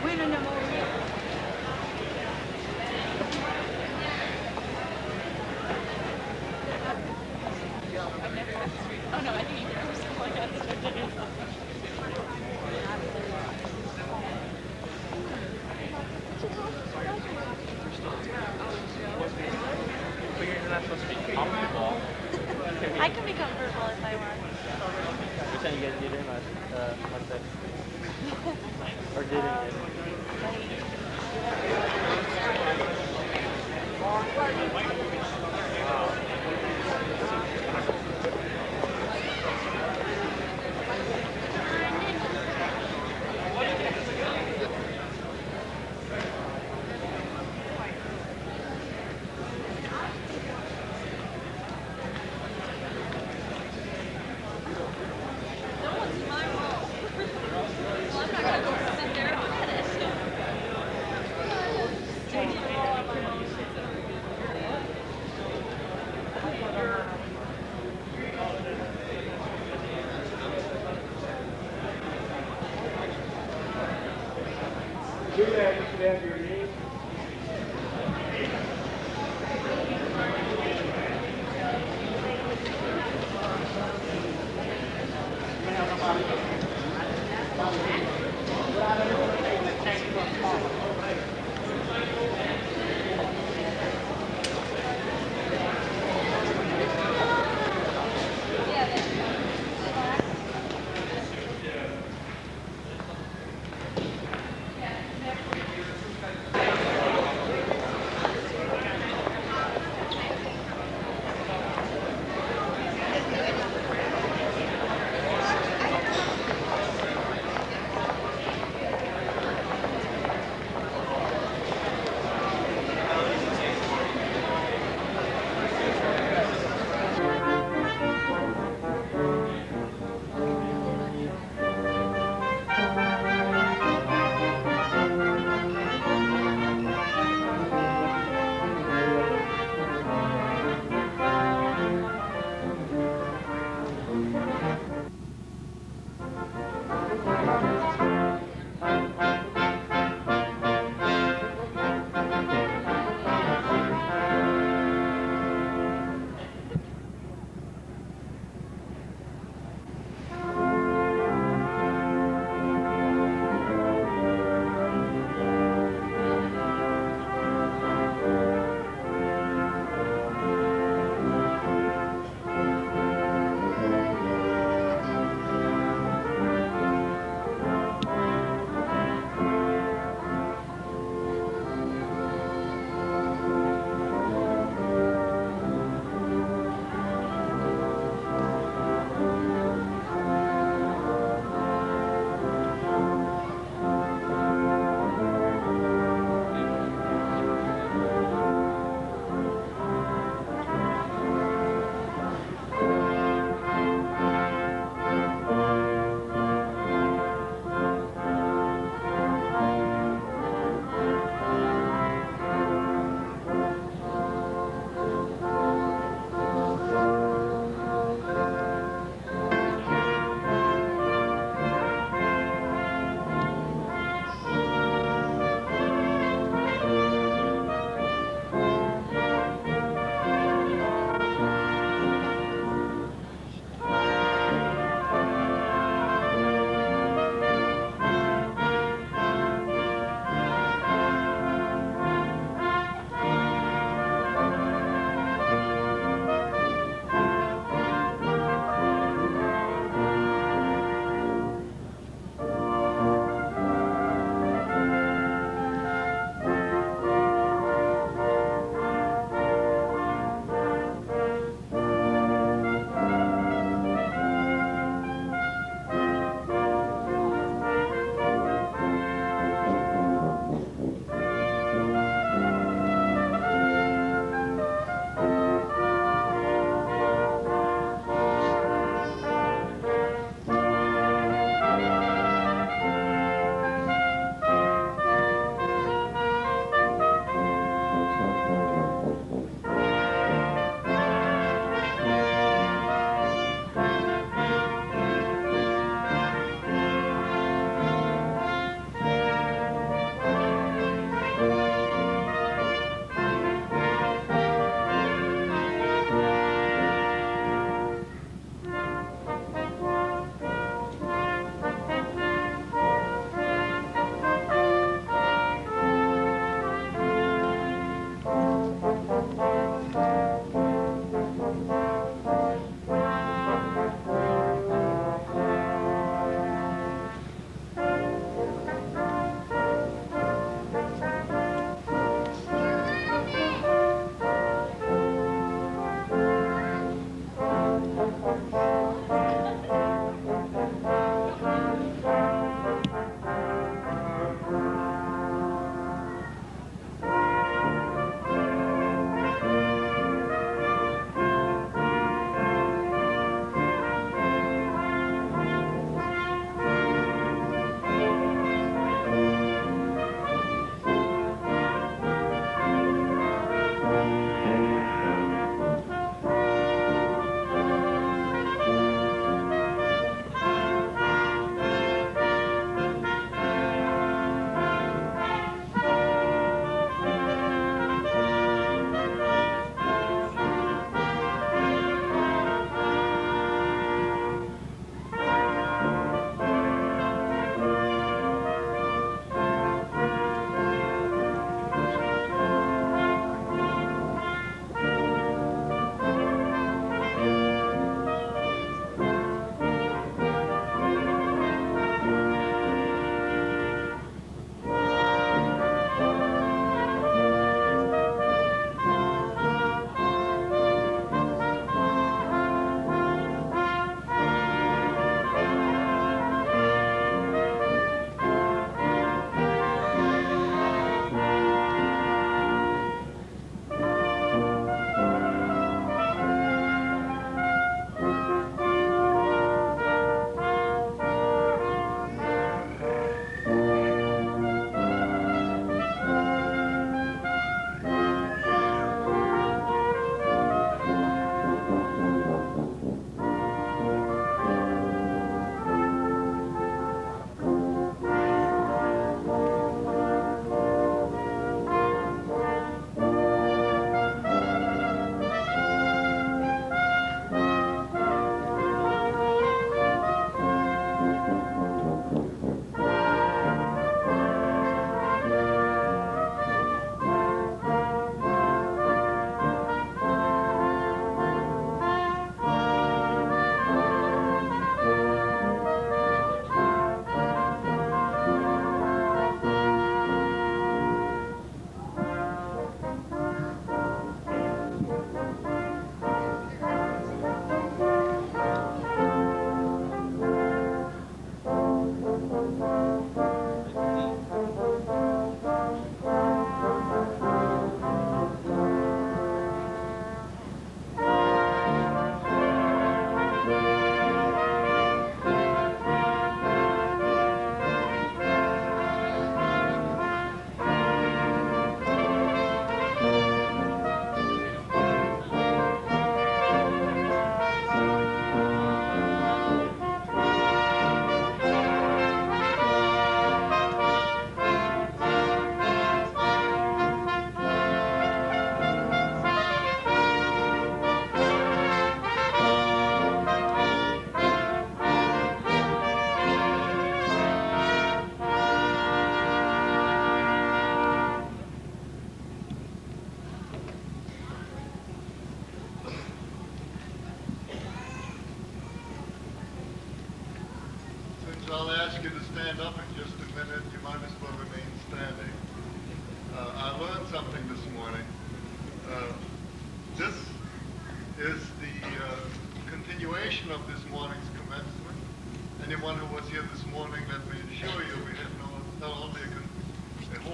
winning them over here. Oh no, I think you know something like that. But you're not supposed to be comfortable. I can be comfortable if I want. Which one you guys did in Monday? Or did it? Do that, you should have your name.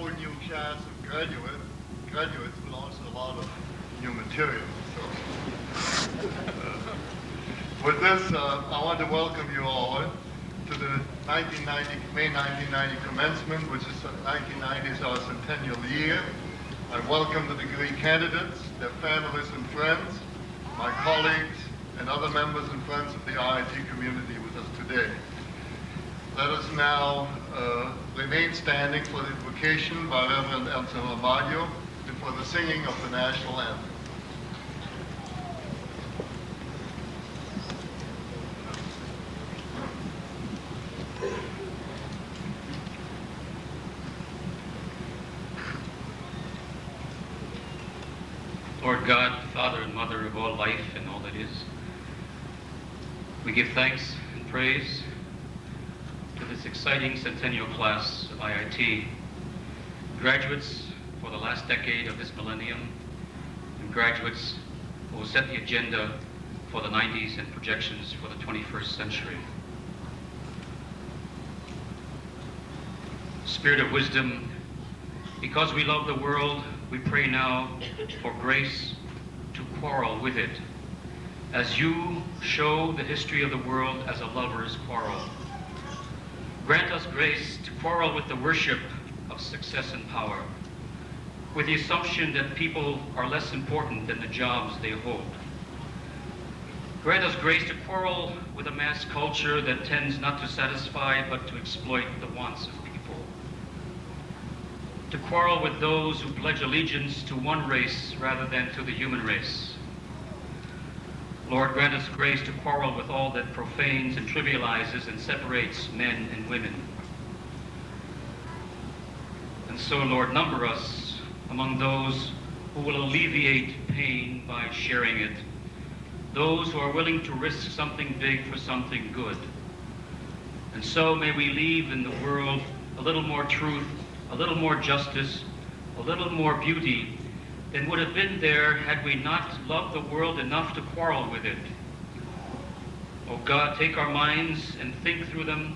whole new class of graduates, but also a lot of new material. So, with this, I want to welcome you all to the May 1990 commencement, which is 1990 is our centennial year. I welcome the degree candidates, their families and friends, my colleagues, and other members and friends of the IIT community with us today. Let us now remain standing for the invocation by Reverend Elton Amadio and for the singing of the national anthem. Lord God, Father and Mother of all life and all that is, we give thanks and praise to this exciting centennial class of IIT, graduates for the last decade of this millennium, and graduates who will set the agenda for the 90s and projections for the 21st century. Spirit of wisdom, because we love the world, we pray now for grace to quarrel with it, as you show the history of the world as a lover's quarrel. Grant us grace to quarrel with the worship of success and power, with the assumption that people are less important than the jobs they hold. Grant us grace to quarrel with a mass culture that tends not to satisfy but to exploit the wants of people. To quarrel with those who pledge allegiance to one race rather than to the human race. Lord, grant us grace to quarrel with all that profanes and trivializes and separates men and women. And so, Lord, number us among those who will alleviate pain by sharing it, those who are willing to risk something big for something good. And so may we leave in the world a little more truth, a little more justice, a little more beauty than would have been there had we not loved the world enough to quarrel with it. Oh God, take our minds and think through them,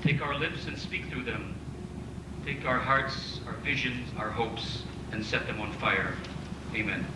take our lips and speak through them, take our hearts, our visions, our hopes, and set them on fire. Amen.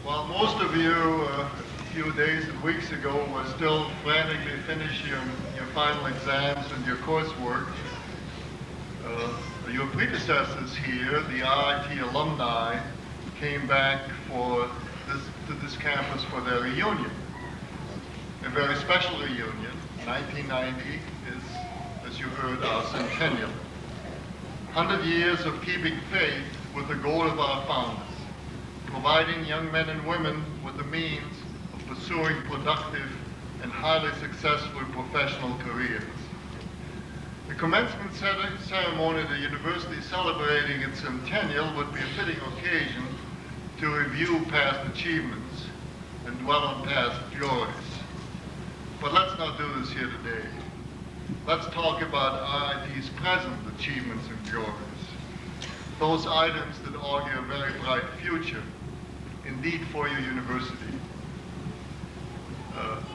While most of you a few days and weeks ago were still frantically finishing your final exams and your coursework, your predecessors here, the IIT alumni, came back to this campus for their reunion. a very special reunion. 1990 is, as you heard, our centennial. 100 years of keeping faith with the goal of our founders, providing young men and women with the means of pursuing productive and highly successful professional careers. The commencement ceremony at the university celebrating its centennial would be a fitting occasion to review past achievements and dwell on past glories. But let's not do this here today. Let's talk about IIT's present achievements and glories. Those items that augur a very bright future, indeed, for your university.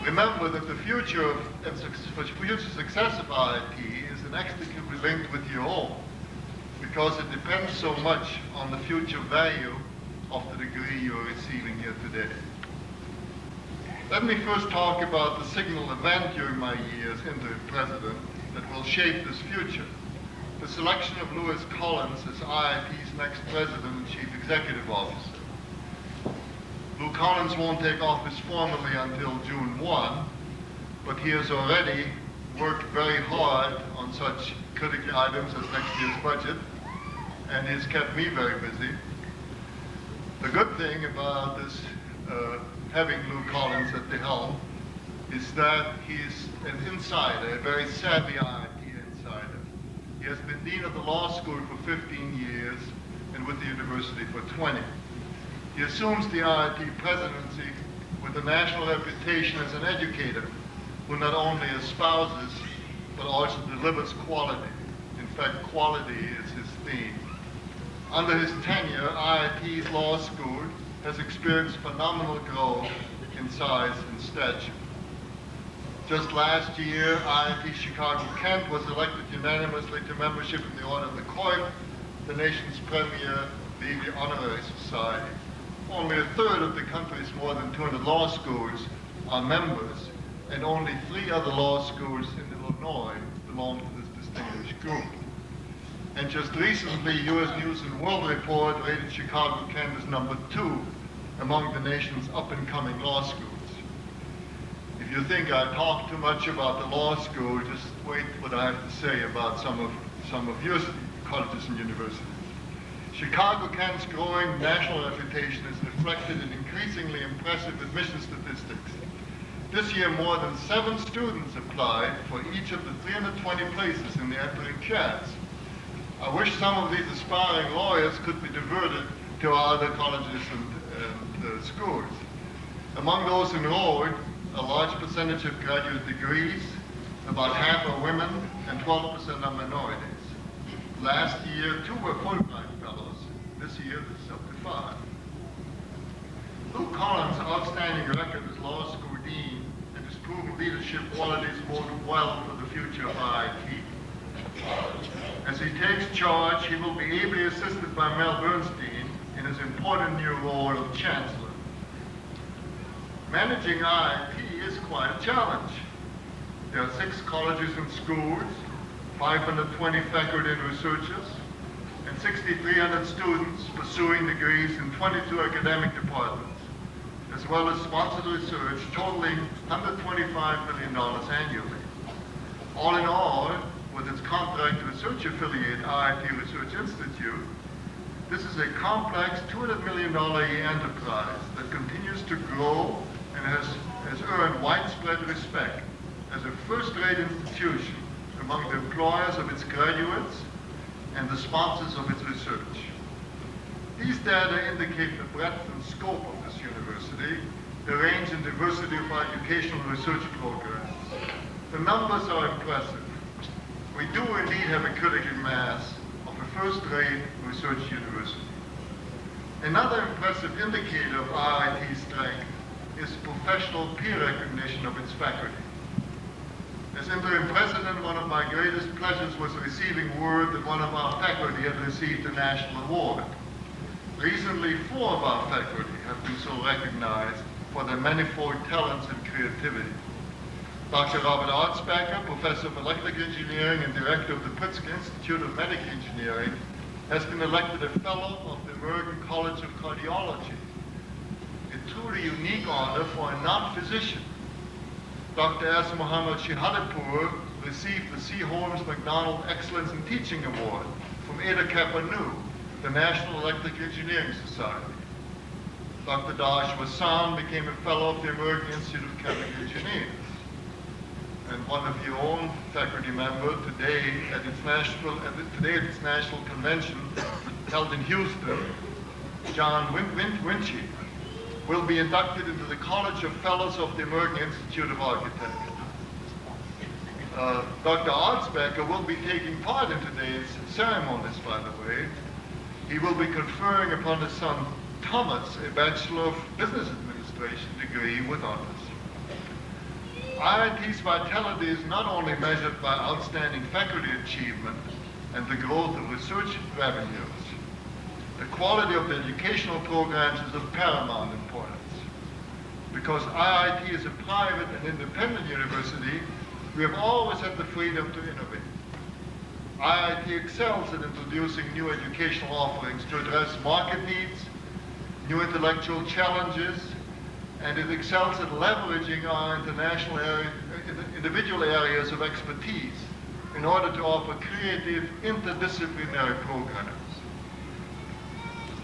Remember that the future success of IIT is inextricably linked with your own, because it depends so much on the future value of the degree you are receiving here today. Let me first talk about the signal event during my years as interim president that will shape this future: the selection of Lewis Collins as IIT's next president and chief executive officer. Lou Collins won't take office formally until June 1, but he has already worked very hard on such critical items as next year's budget, and he's kept me very busy. The good thing about this, having Lou Collins at the helm, is that he's an insider, a very savvy IIT insider. He has been dean of the law school for 15 years and with the university for 20. He assumes the IIT presidency with a national reputation as an educator who not only espouses but also delivers quality. In fact, quality is his theme. Under his tenure, IIT's law school has experienced phenomenal growth in size and stature. Just last year, IIT Chicago-Kent was elected unanimously to membership in the Order of the Coif, the nation's premier legal honorary society. Only a third of the country's more than 200 law schools are members, and only 3 other law schools in Illinois belong to this distinguished group. And just recently, U.S. News and World Report rated Chicago-Kent as number 2 among the nation's up-and-coming law schools. If you think I talk too much about the law school, just wait what I have to say about some of your colleges and universities. Chicago-Kent's growing national reputation is reflected in increasingly impressive admission statistics. This year, more than 7 students applied for each of the 320 places in the entering class. I wish some of these aspiring lawyers could be diverted to our other colleges and schools. Among those enrolled, a large percentage of graduate degrees, about half are women, and 12% are minorities. Last year, 2 were Fulbright fellows. This year, this is up to 5. Lou Collins' outstanding record as law school dean and his proven leadership qualities bode well for the future of IIT. As he takes charge, he will be ably assisted by Mel Bernstein in his important new role of chancellor. Managing IIT is quite a challenge. There are 6 colleges and schools, 520 faculty and researchers, and 6,300 students pursuing degrees in 22 academic departments, as well as sponsored research totaling $125 million annually. All in all, with its contract research affiliate, IIT Research Institute, this is a complex $200 million a year enterprise that continues to grow and has earned widespread respect as a first-rate institution among the employers of its graduates and the sponsors of its research. These data indicate the breadth and scope of this university, the range and diversity of our educational research programs. The numbers are impressive. We do indeed have a critical mass of a first-rate research university. Another impressive indicator of IIT's strength is professional peer recognition of its faculty. As interim president, one of my greatest pleasures was receiving word that one of our faculty had received a national award. Recently, 4 of our faculty have been so recognized for their manifold talents and creativity. Dr. Robert Artsbacher, professor of electrical engineering and director of the Pritzker Institute of Medical Engineering, has been elected a fellow of the American College of Cardiology. A truly unique honor for a non-physician. Dr. S. Muhammad Shihadipur received the C. Holmes McDonald Excellence in Teaching Award from Eta Kappa Nu, the National Electrical Engineering Society. Dr. Dash Wassan became a fellow of the American Institute of Chemical Engineers. And one of your own faculty member today at its national convention held in Houston, John Winchie, will be inducted into the College of Fellows of the American Institute of Architects. Dr. Artsbecker will be taking part in today's ceremonies, by the way. He will be conferring upon his son Thomas a Bachelor of Business Administration degree with honors. IIT's vitality is not only measured by outstanding faculty achievement and the growth of research revenues. The quality of the educational programs is of paramount importance. Because IIT is a private and independent university, we have always had the freedom to innovate. IIT excels at introducing new educational offerings to address market needs, new intellectual challenges, and it excels at leveraging our individual areas of expertise in order to offer creative, interdisciplinary programs.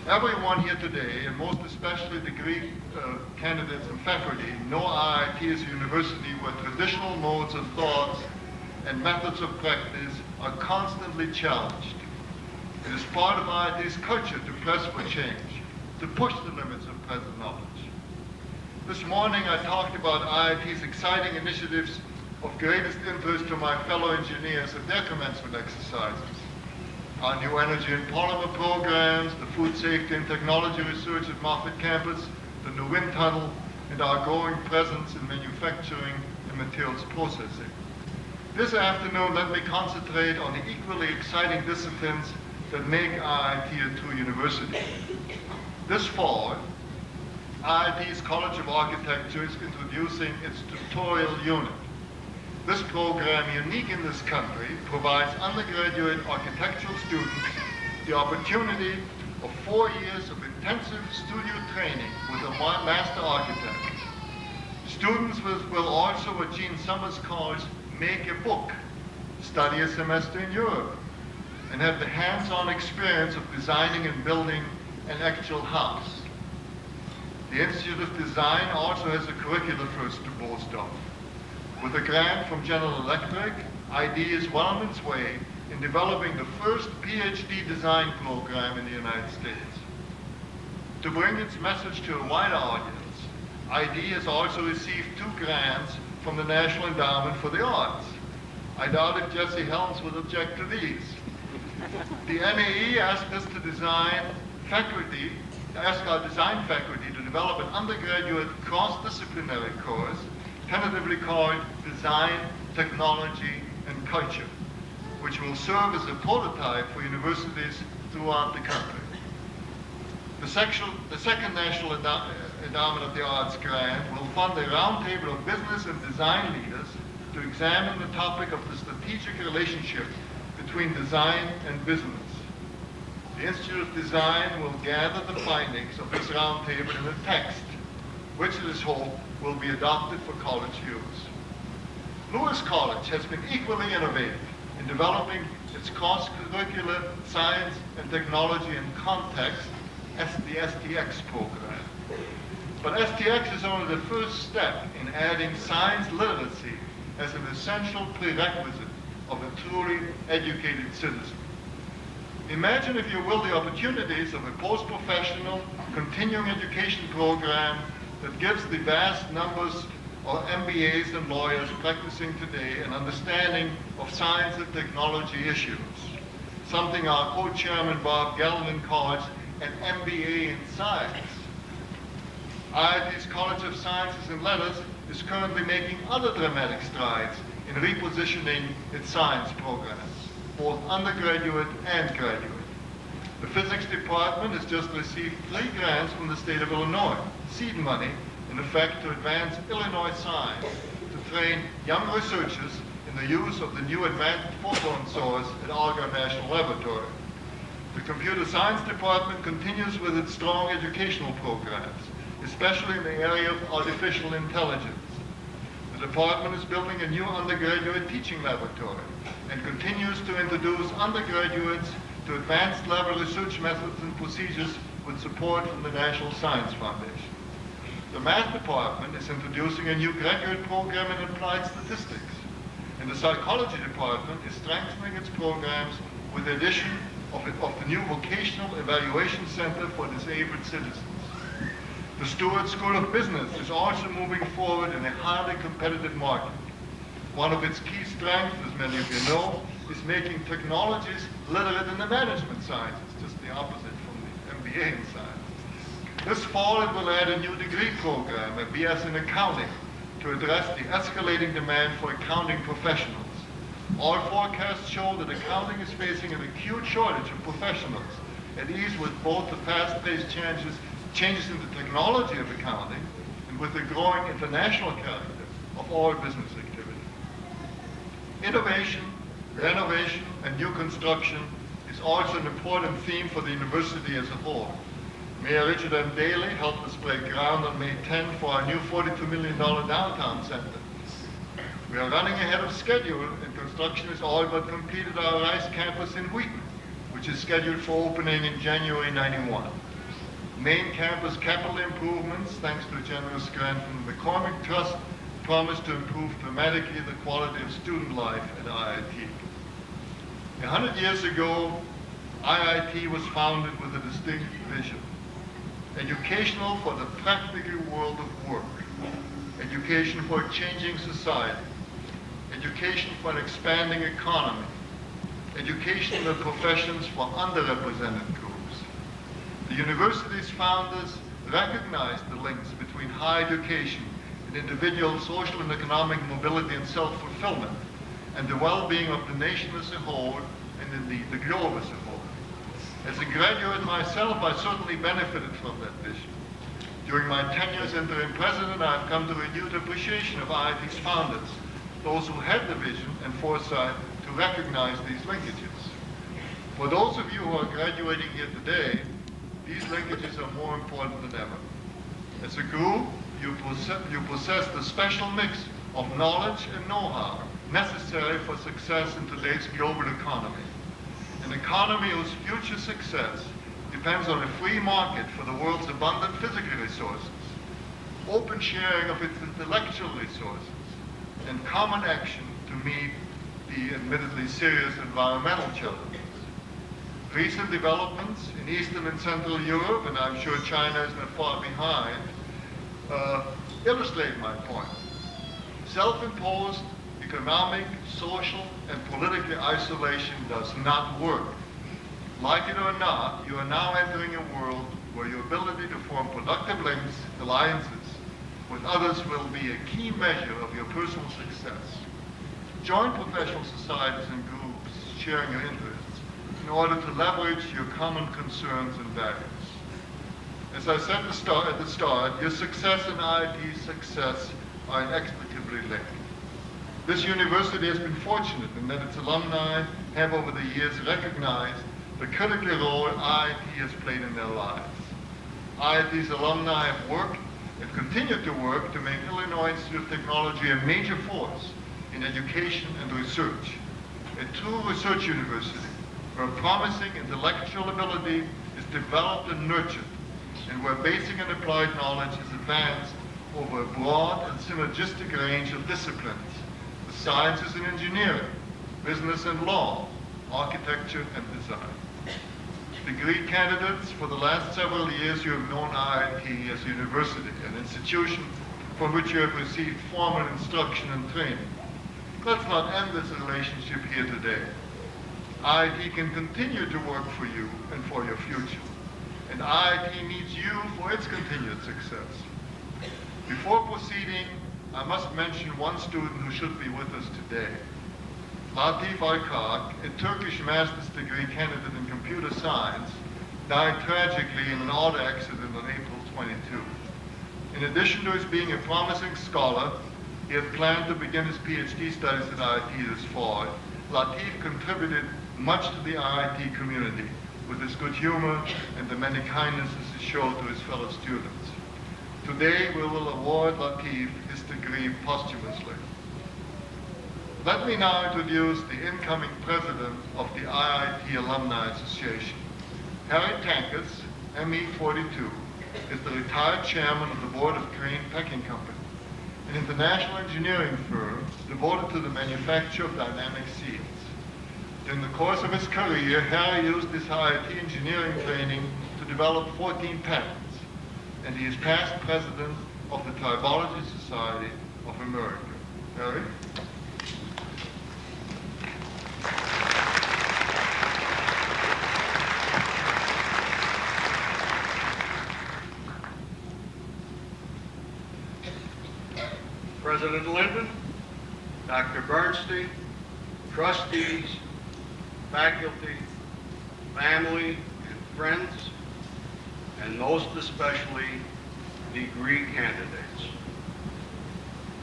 Everyone here today, and most especially degree candidates and faculty, know IIT is a university where traditional modes of thought and methods of practice are constantly challenged. It is part of IIT's culture to press for change, to push the limits of present knowledge. This morning I talked about IIT's exciting initiatives of greatest interest to my fellow engineers at their commencement exercises. Our new energy and polymer programs, the food safety and technology research at Moffitt campus, the new wind tunnel, and our growing presence in manufacturing and materials processing. This afternoon, let me concentrate on the equally exciting disciplines that make IIT a true university. This fall, IIT's College of Architecture is introducing its tutorial unit. This program, unique in this country, provides undergraduate architectural students the opportunity of 4 years of intensive studio training with a master architect. Students will also, what Gene Summers calls, make a book, study a semester in Europe, and have the hands-on experience of designing and building an actual house. The Institute of Design also has a curricular first to boast of. With a grant from General Electric, ID is well on its way in developing the first PhD design program in the United States. To bring its message to a wider audience, ID has also received 2 grants from the National Endowment for the Arts. I doubt if Jesse Helms would object to these. The NAE asked us to ask our design faculty to develop an undergraduate cross-disciplinary course, tentatively called Design, Technology, and Culture, which will serve as a prototype for universities throughout the country. The second National Endowment of the Arts grant will fund a roundtable of business and design leaders to examine the topic of the strategic relationship between design and business. The Institute of Design will gather the findings of this roundtable in a text, which it is hoped will be adopted for college use. Lewis College has been equally innovative in developing its cross-curricular science and technology and context, the STX program. But STX is only the first step in adding science literacy as an essential prerequisite of a truly educated citizen. Imagine, if you will, the opportunities of a post-professional continuing education program that gives the vast numbers of MBAs and lawyers practicing today an understanding of science and technology issues, something our co-chairman Bob Gelman calls an MBA in science. IIT's College of Sciences and Letters is currently making other dramatic strides in repositioning its science programs, both undergraduate and graduate. The physics department has just received 3 grants from the state of Illinois, seed money, in effect to advance Illinois science, to train young researchers in the use of the new advanced photon source at Alger National Laboratory. The computer science department continues with its strong educational programs, especially in the area of artificial intelligence. The The department is building a new undergraduate teaching laboratory and continues to introduce undergraduates to advanced level research methods and procedures with support from the National Science Foundation. The math department is introducing a new graduate program in applied statistics. And the psychology department is strengthening its programs with the addition of the new vocational evaluation center for disabled citizens. The Stewart School of Business is also moving forward in a highly competitive market. One of its key strengths, as many of you know, is making technologies literate in the management sciences, just the opposite from the MBA in science. This fall it will add a new degree program, a BS in accounting, to address the escalating demand for accounting professionals. All forecasts show that accounting is facing an acute shortage of professionals, at ease with both the fast-paced changes in the technology of accounting and with the growing international character of all business activity. Innovation, renovation, and new construction is also an important theme for the university as a whole. Mayor Richard M. Daley helped us break ground on May 10 for our new $42 million downtown center. We are running ahead of schedule, and construction is all but completed at our Rice campus in Wheaton, which is scheduled for opening in January '91. Main campus capital improvements, thanks to a generous grant from the McCormick Trust, promise to improve dramatically the quality of student life at IIT. 100 years ago, IIT was founded with a distinct vision: educational for the practical world of work, education for a changing society, education for an expanding economy, educational professions for underrepresented groups. The university's founders recognized the links between higher education and individual social and economic mobility and self-fulfillment, and the well-being of the nation as a whole, and indeed the globe as a whole. As a graduate myself, I certainly benefited from that vision. During my 10 years interim president, I have come to renewed appreciation of IIT's founders, those who had the vision and foresight to recognize these linkages. For those of you who are graduating here today, these linkages are more important than ever. As a group, you possess the special mix of knowledge and know-how necessary for success in today's global economy. An economy whose future success depends on a free market for the world's abundant physical resources, open sharing of its intellectual resources, and common action to meet the admittedly serious environmental challenges. Recent developments in Eastern and Central Europe, and I'm sure China is not far behind, illustrate my point. Self-imposed economic, social, and political isolation does not work. Like it or not, you are now entering a world where your ability to form productive links, alliances with others will be a key measure of your personal success. Join professional societies and groups sharing your interests in order to leverage your common concerns and values. As I said at the start, your success and IIT's success are inextricably linked. This university has been fortunate in that its alumni have over the years recognized the critical role IIT has played in their lives. IIT's alumni have worked and continue to work to make Illinois Institute of Technology a major force in education and research, a true research university where promising intellectual ability is developed and nurtured, and where basic and applied knowledge is advanced over a broad and synergistic range of disciplines, the sciences and engineering, business and law, architecture and design. Degree candidates, for the last several years you have known IIT as a university, an institution from which you have received formal instruction and training. Let's not end this relationship here today. IIT can continue to work for you and for your future, and IIT needs you for its continued success. Before proceeding, I must mention one student who should be with us today. Latif Alkak, a Turkish master's degree candidate in computer science, died tragically in an auto accident on April 22. In addition to his being a promising scholar, he had planned to begin his PhD studies at IIT this fall. Latif contributed much to the IIT community with his good humor and the many kindnesses he showed to his fellow students. Today we will award Latif his degree degree posthumously. Let me now introduce the incoming president of the IIT Alumni Association. Harry Tankus, ME 42, is the retired chairman of the board of Crane Packing Company, an international engineering firm devoted to the manufacture of dynamic seals. During the course of his career, Harry used his IIT engineering training to develop 14 patents, and he is past president of the Tribology Society of America. Harry? President Linden, Dr. Bernstein, trustees, faculty, family, and friends, and most especially degree candidates,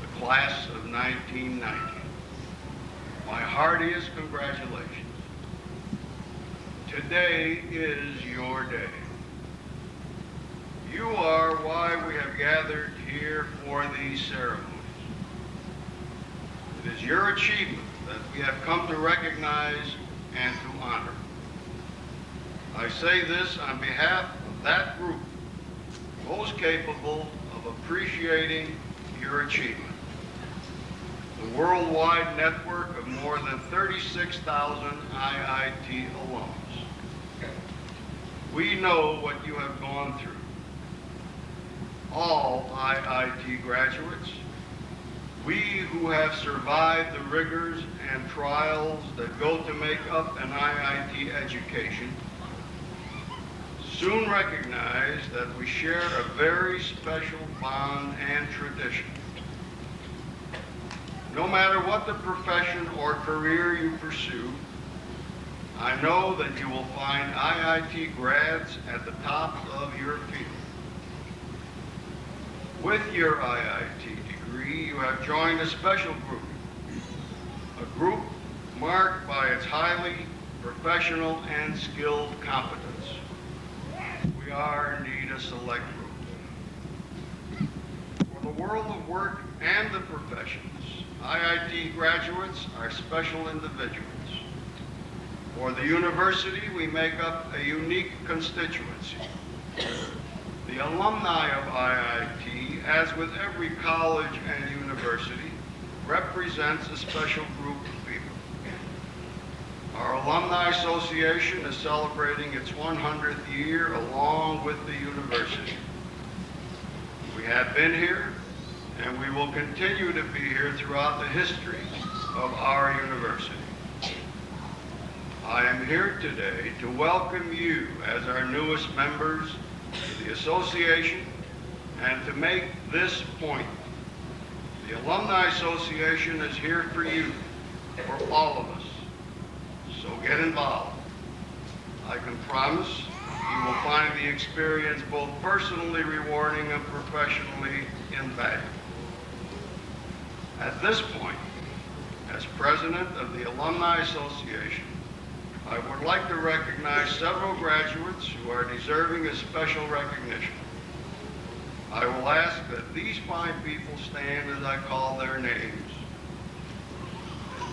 the class of 1990. My heartiest congratulations. Today is your day. You are why we have gathered here for these ceremonies. It is your achievement that we have come to recognize and to honor. I say this on behalf of that group most capable of appreciating your achievement. The worldwide network of more than 36,000 IIT alums. We know what you have gone through. All IIT graduates, we who have survived the rigors and trials that go to make up an IIT education, soon recognize that we share a very special bond and tradition. No matter what the profession or career you pursue, I know that you will find IIT grads at the top of your field. With your IIT degree, you have joined a special group, a group marked by its highly professional and skilled competence. We are indeed a select group. For the world of work and the professions, IIT graduates are special individuals. For the university, we make up a unique constituency. The alumni of IIT, as with every college and university, represents a special group of people. Our Alumni Association is celebrating its 100th year along with the university. We have been here, and we will continue to be here throughout the history of our university. I am here today to welcome you as our newest members to the association and to make this point. The Alumni Association is here for you, for all of us. So get involved. I can promise you will find the experience both personally rewarding and professionally invaluable. At this point, as president of the Alumni Association, I would like to recognize several graduates who are deserving of special recognition. I will ask that these fine people stand as I call their names.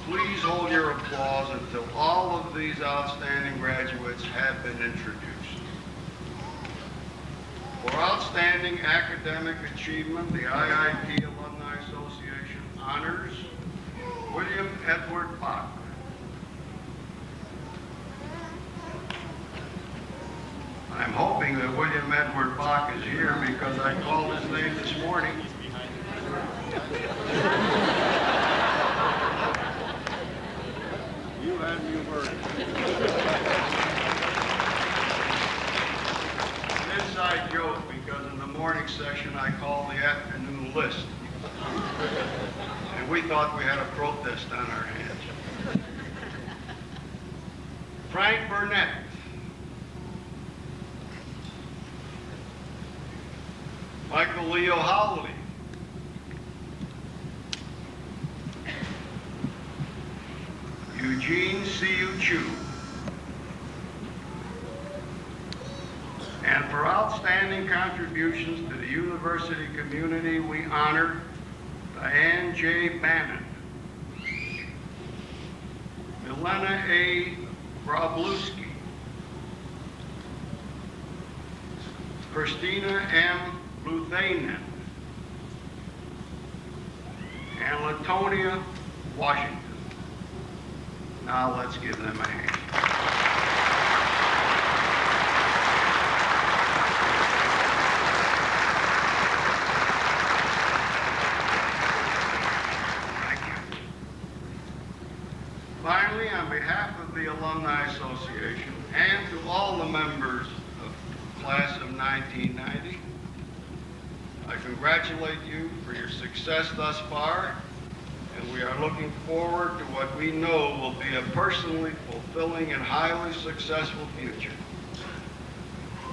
Please hold your applause until all of these outstanding graduates have been introduced. For outstanding academic achievement, the IIT Alumni Association honors William Edward Bach. I'm hoping that William Edward Bach is here because I called his name this morning. You had me worried. An inside joke because in the morning session I called the afternoon list. And we thought we had a protest on our hands. Frank Burnett. Michael Leo Howley. Eugene C.U. Chu. And for outstanding contributions to the university community, we honor Diane J. Bannon, Milena A. Grabluski, Christina M. Luthanen, and Latonia Washington. Now let's give them a hand. Finally, on behalf of the Alumni Association and to all the members of class of 1990, I congratulate you for your success thus far, and we are looking forward to what we know will be a personally fulfilling and highly successful future.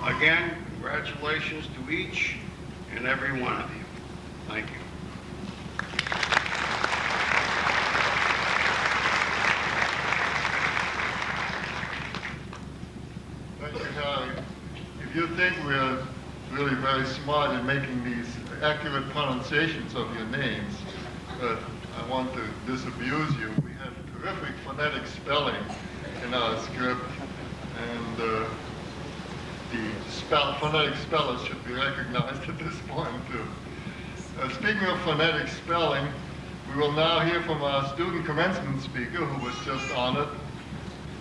Again, congratulations to each and every one of you. Thank you. If you think we're really very smart in making these accurate pronunciations of your names, I want to disabuse you. We have terrific phonetic spelling in our script, and the phonetic spellers should be recognized at this point, too. Speaking of phonetic spelling, we will now hear from our student commencement speaker, who was just honored,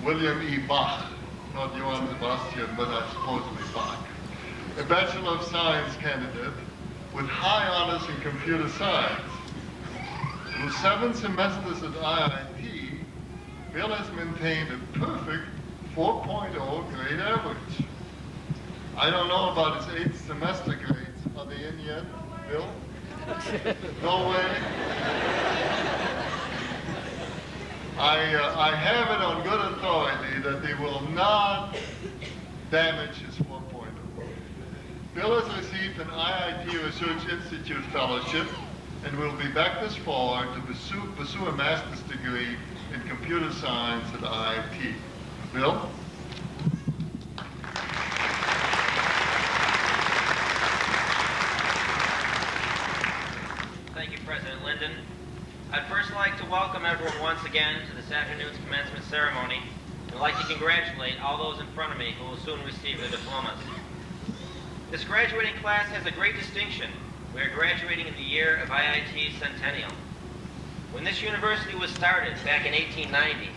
William E. Bach. Not Johann Sebastian, but supposedly Bach. A Bachelor of Science candidate with high honors in computer science. Through 7 semesters at IIT, Bill has maintained a perfect 4.0 grade average. I don't know about his 8th semester grades. Are they in yet, Bill? No way? I have it on good authority that they will not damage his 4.0. Bill has received an IIT Research Institute fellowship and will be back this fall to pursue a master's degree in computer science at IIT. Bill? Thank you, President Linden. I'd first like to welcome everyone once again to this afternoon's commencement ceremony, and I'd like to congratulate all those in front of me who will soon receive their diplomas. This graduating class has a great distinction. We are graduating in the year of IIT Centennial. When this university was started back in 1890,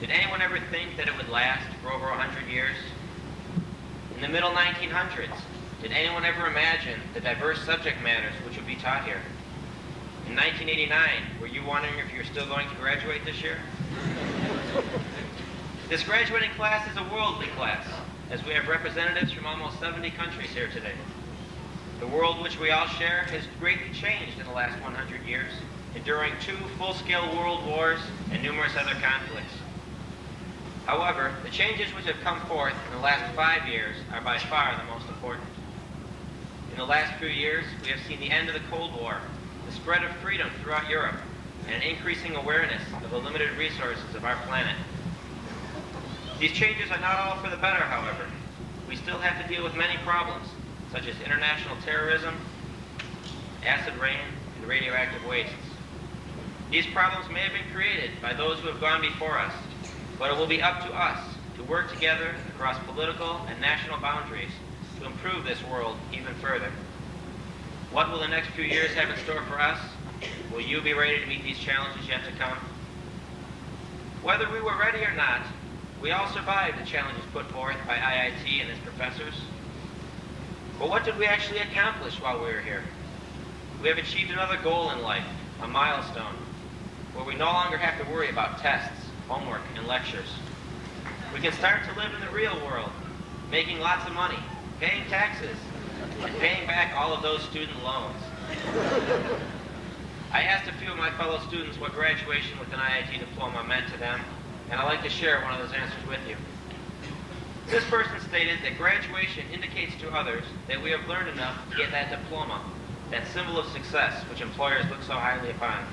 did anyone ever think that it would last for over 100 years? In the middle 1900s, did anyone ever imagine the diverse subject matters which would be taught here? In 1989, were you wondering if you're still going to graduate this year? This graduating class is a worldly class, as we have representatives from almost 70 countries here today. The world which we all share has greatly changed in the last 100 years, enduring 2 full-scale world wars and numerous other conflicts. However, the changes which have come forth in the last 5 years are by far the most important. In the last few years, we have seen the end of the Cold War, the spread of freedom throughout Europe, and an increasing awareness of the limited resources of our planet. These changes are not all for the better, however. We still have to deal with many problems, such as international terrorism, acid rain, and radioactive wastes. These problems may have been created by those who have gone before us, but it will be up to us to work together across political and national boundaries to improve this world even further. What will the next few years have in store for us? Will you be ready to meet these challenges yet to come? Whether we were ready or not, we all survived the challenges put forth by IIT and its professors. But what did we actually accomplish while we were here? We have achieved another goal in life, a milestone, where we no longer have to worry about tests, homework, and lectures. We can start to live in the real world, making lots of money, paying taxes, and paying back all of those student loans. I asked a few of my fellow students what graduation with an IIT diploma meant to them, and I'd like to share one of those answers with you. This person stated that graduation indicates to others that we have learned enough to get that diploma, that symbol of success which employers look so highly upon.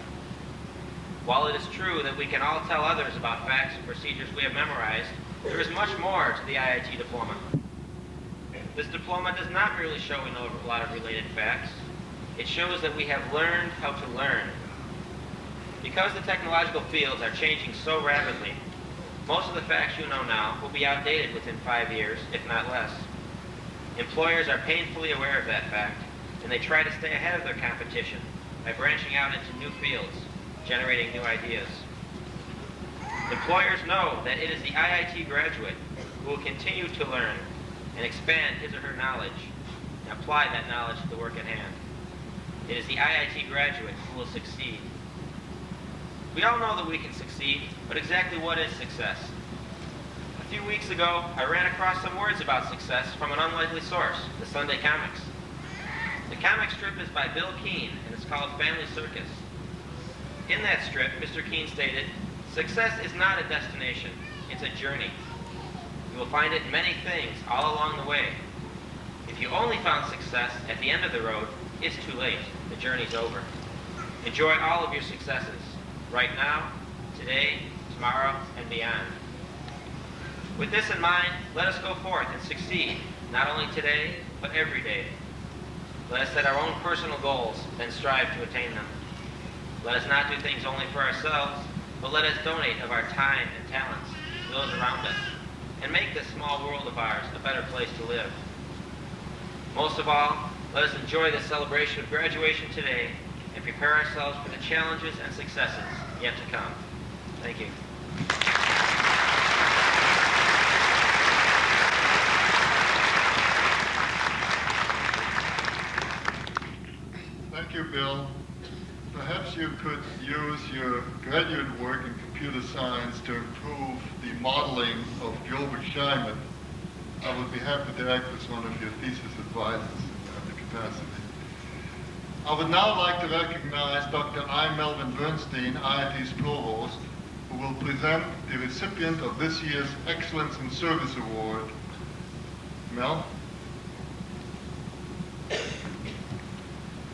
While it is true that we can all tell others about facts and procedures we have memorized, there is much more to the IIT diploma. This diploma does not merely show we know a lot of related facts. It shows that we have learned how to learn. Because the technological fields are changing so rapidly, most of the facts you know now will be outdated within 5 years, if not less. Employers are painfully aware of that fact, and they try to stay ahead of their competition by branching out into new fields, generating new ideas. Employers know that it is the IIT graduate who will continue to learn and expand his or her knowledge and apply that knowledge to the work at hand. It is the IIT graduate who will succeed. We all know that we can succeed, but exactly what is success? A few weeks ago, I ran across some words about success from an unlikely source, the Sunday Comics. The comic strip is by Bill Keane, and it's called Family Circus. In that strip, Mr. Keane stated, "Success is not a destination, it's a journey. You will find it in many things all along the way. If you only found success at the end of the road, it's too late. The journey's over. Enjoy all of your successes, right now, today, tomorrow, and beyond." With this in mind, let us go forth and succeed, not only today, but every day. Let us set our own personal goals, then strive to attain them. Let us not do things only for ourselves, but let us donate of our time and talents to those around us, and make this small world of ours a better place to live. Most of all, let us enjoy the celebration of graduation today and prepare ourselves for the challenges and successes yet to come. Thank you. Thank you, Bill. Perhaps you could use your graduate work in computer science to improve the modeling of Gilbert Scheinman. I would be happy to act as one of your thesis advisors in the capacity. I would now like to recognize Dr. I. Melvin Bernstein, IIT's Provost, who will present the recipient of this year's Excellence in Service Award. Mel?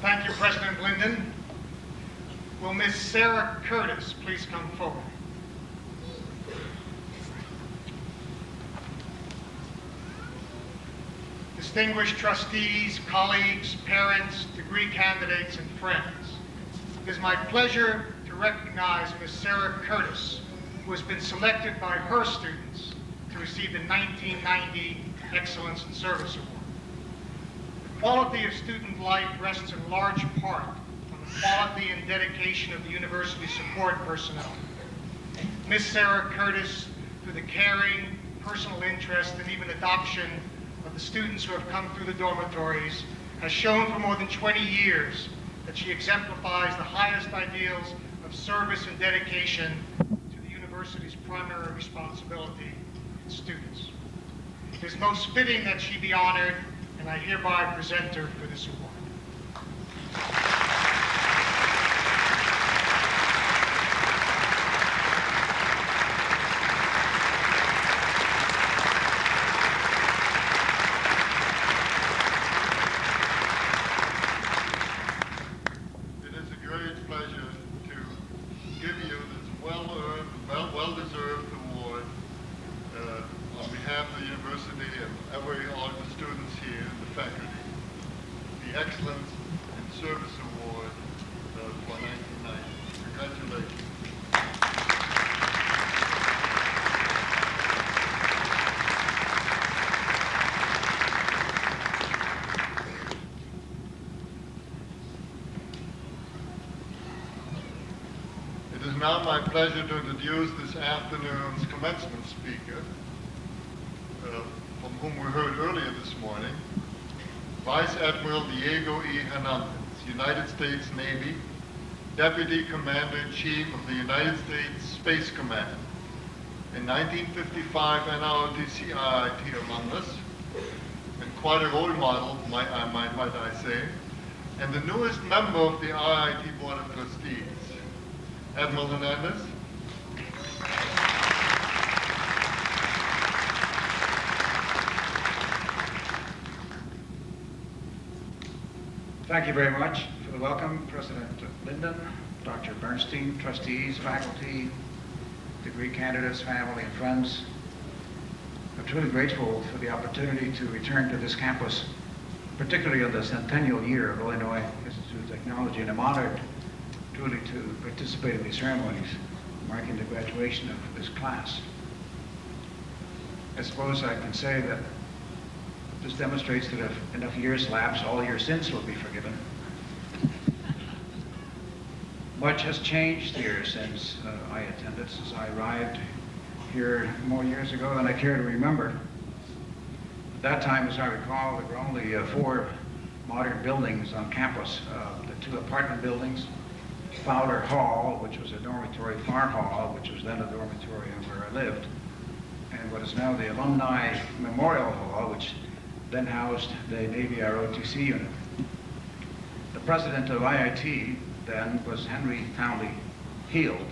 Thank you, President Linden. Will Miss Sarah Curtis please come forward? Distinguished trustees, colleagues, parents, degree candidates, and friends, it is my pleasure to recognize Miss Sarah Curtis, who has been selected by her students to receive the 1990 Excellence in Service Award. The quality of student life rests in large part on the quality and dedication of the university support personnel. Miss Sarah Curtis, through the caring, personal interest, and even adoption of the students who have come through the dormitories, has shown for more than 20 years that she exemplifies the highest ideals of service and dedication to the university's primary responsibility, its students. It is most fitting that she be honored, and I hereby present her for this award. Well-deserved award on behalf of the university and all the students here and the faculty. The Excellence in Service Award for 1990. Congratulations. It is now my pleasure to introduce this afternoon's commencement speaker, from whom we heard earlier this morning, Vice Admiral Diego E. Hernandez, United States Navy, Deputy Commander-in-Chief of the United States Space Command. In 1955, NROTC IIT among us, and quite a role model, might I say, and the newest member of the IIT Board of Trustees. Admiral Hernandez. Thank you very much for the welcome, President Linden, Dr. Bernstein, trustees, faculty, degree candidates, family, and friends. I'm truly grateful for the opportunity to return to this campus, particularly on the centennial year of Illinois Institute to technology, and I'm honored truly to participate in these ceremonies marking the graduation of this class. I suppose I can say that this demonstrates that if enough years lapse, all your sins will be forgiven. Much has changed here since I attended, since I arrived here more years ago than I care to remember. At that time, as I recall, there were only 4 modern buildings on campus. The 2 apartment buildings, Fowler Hall, which was a dormitory, Farr Hall, which was then a dormitory where I lived, and what is now the Alumni Memorial Hall, which then housed the Navy ROTC unit. The president of IIT then was Henry Townley Heald.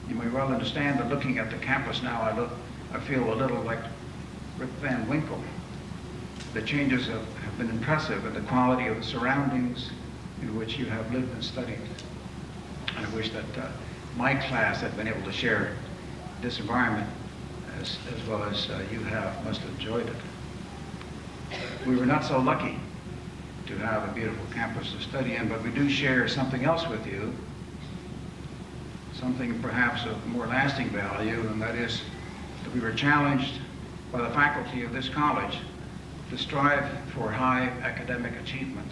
You may well understand that looking at the campus now, I feel a little like Rip Van Winkle. The changes have been impressive, and the quality of the surroundings in which you have lived and studied. And I wish that my class had been able to share this environment as well as you must have enjoyed it. We were not so lucky to have a beautiful campus to study in, but we do share something else with you, something perhaps of more lasting value, and that is that we were challenged by the faculty of this college to strive for high academic achievement.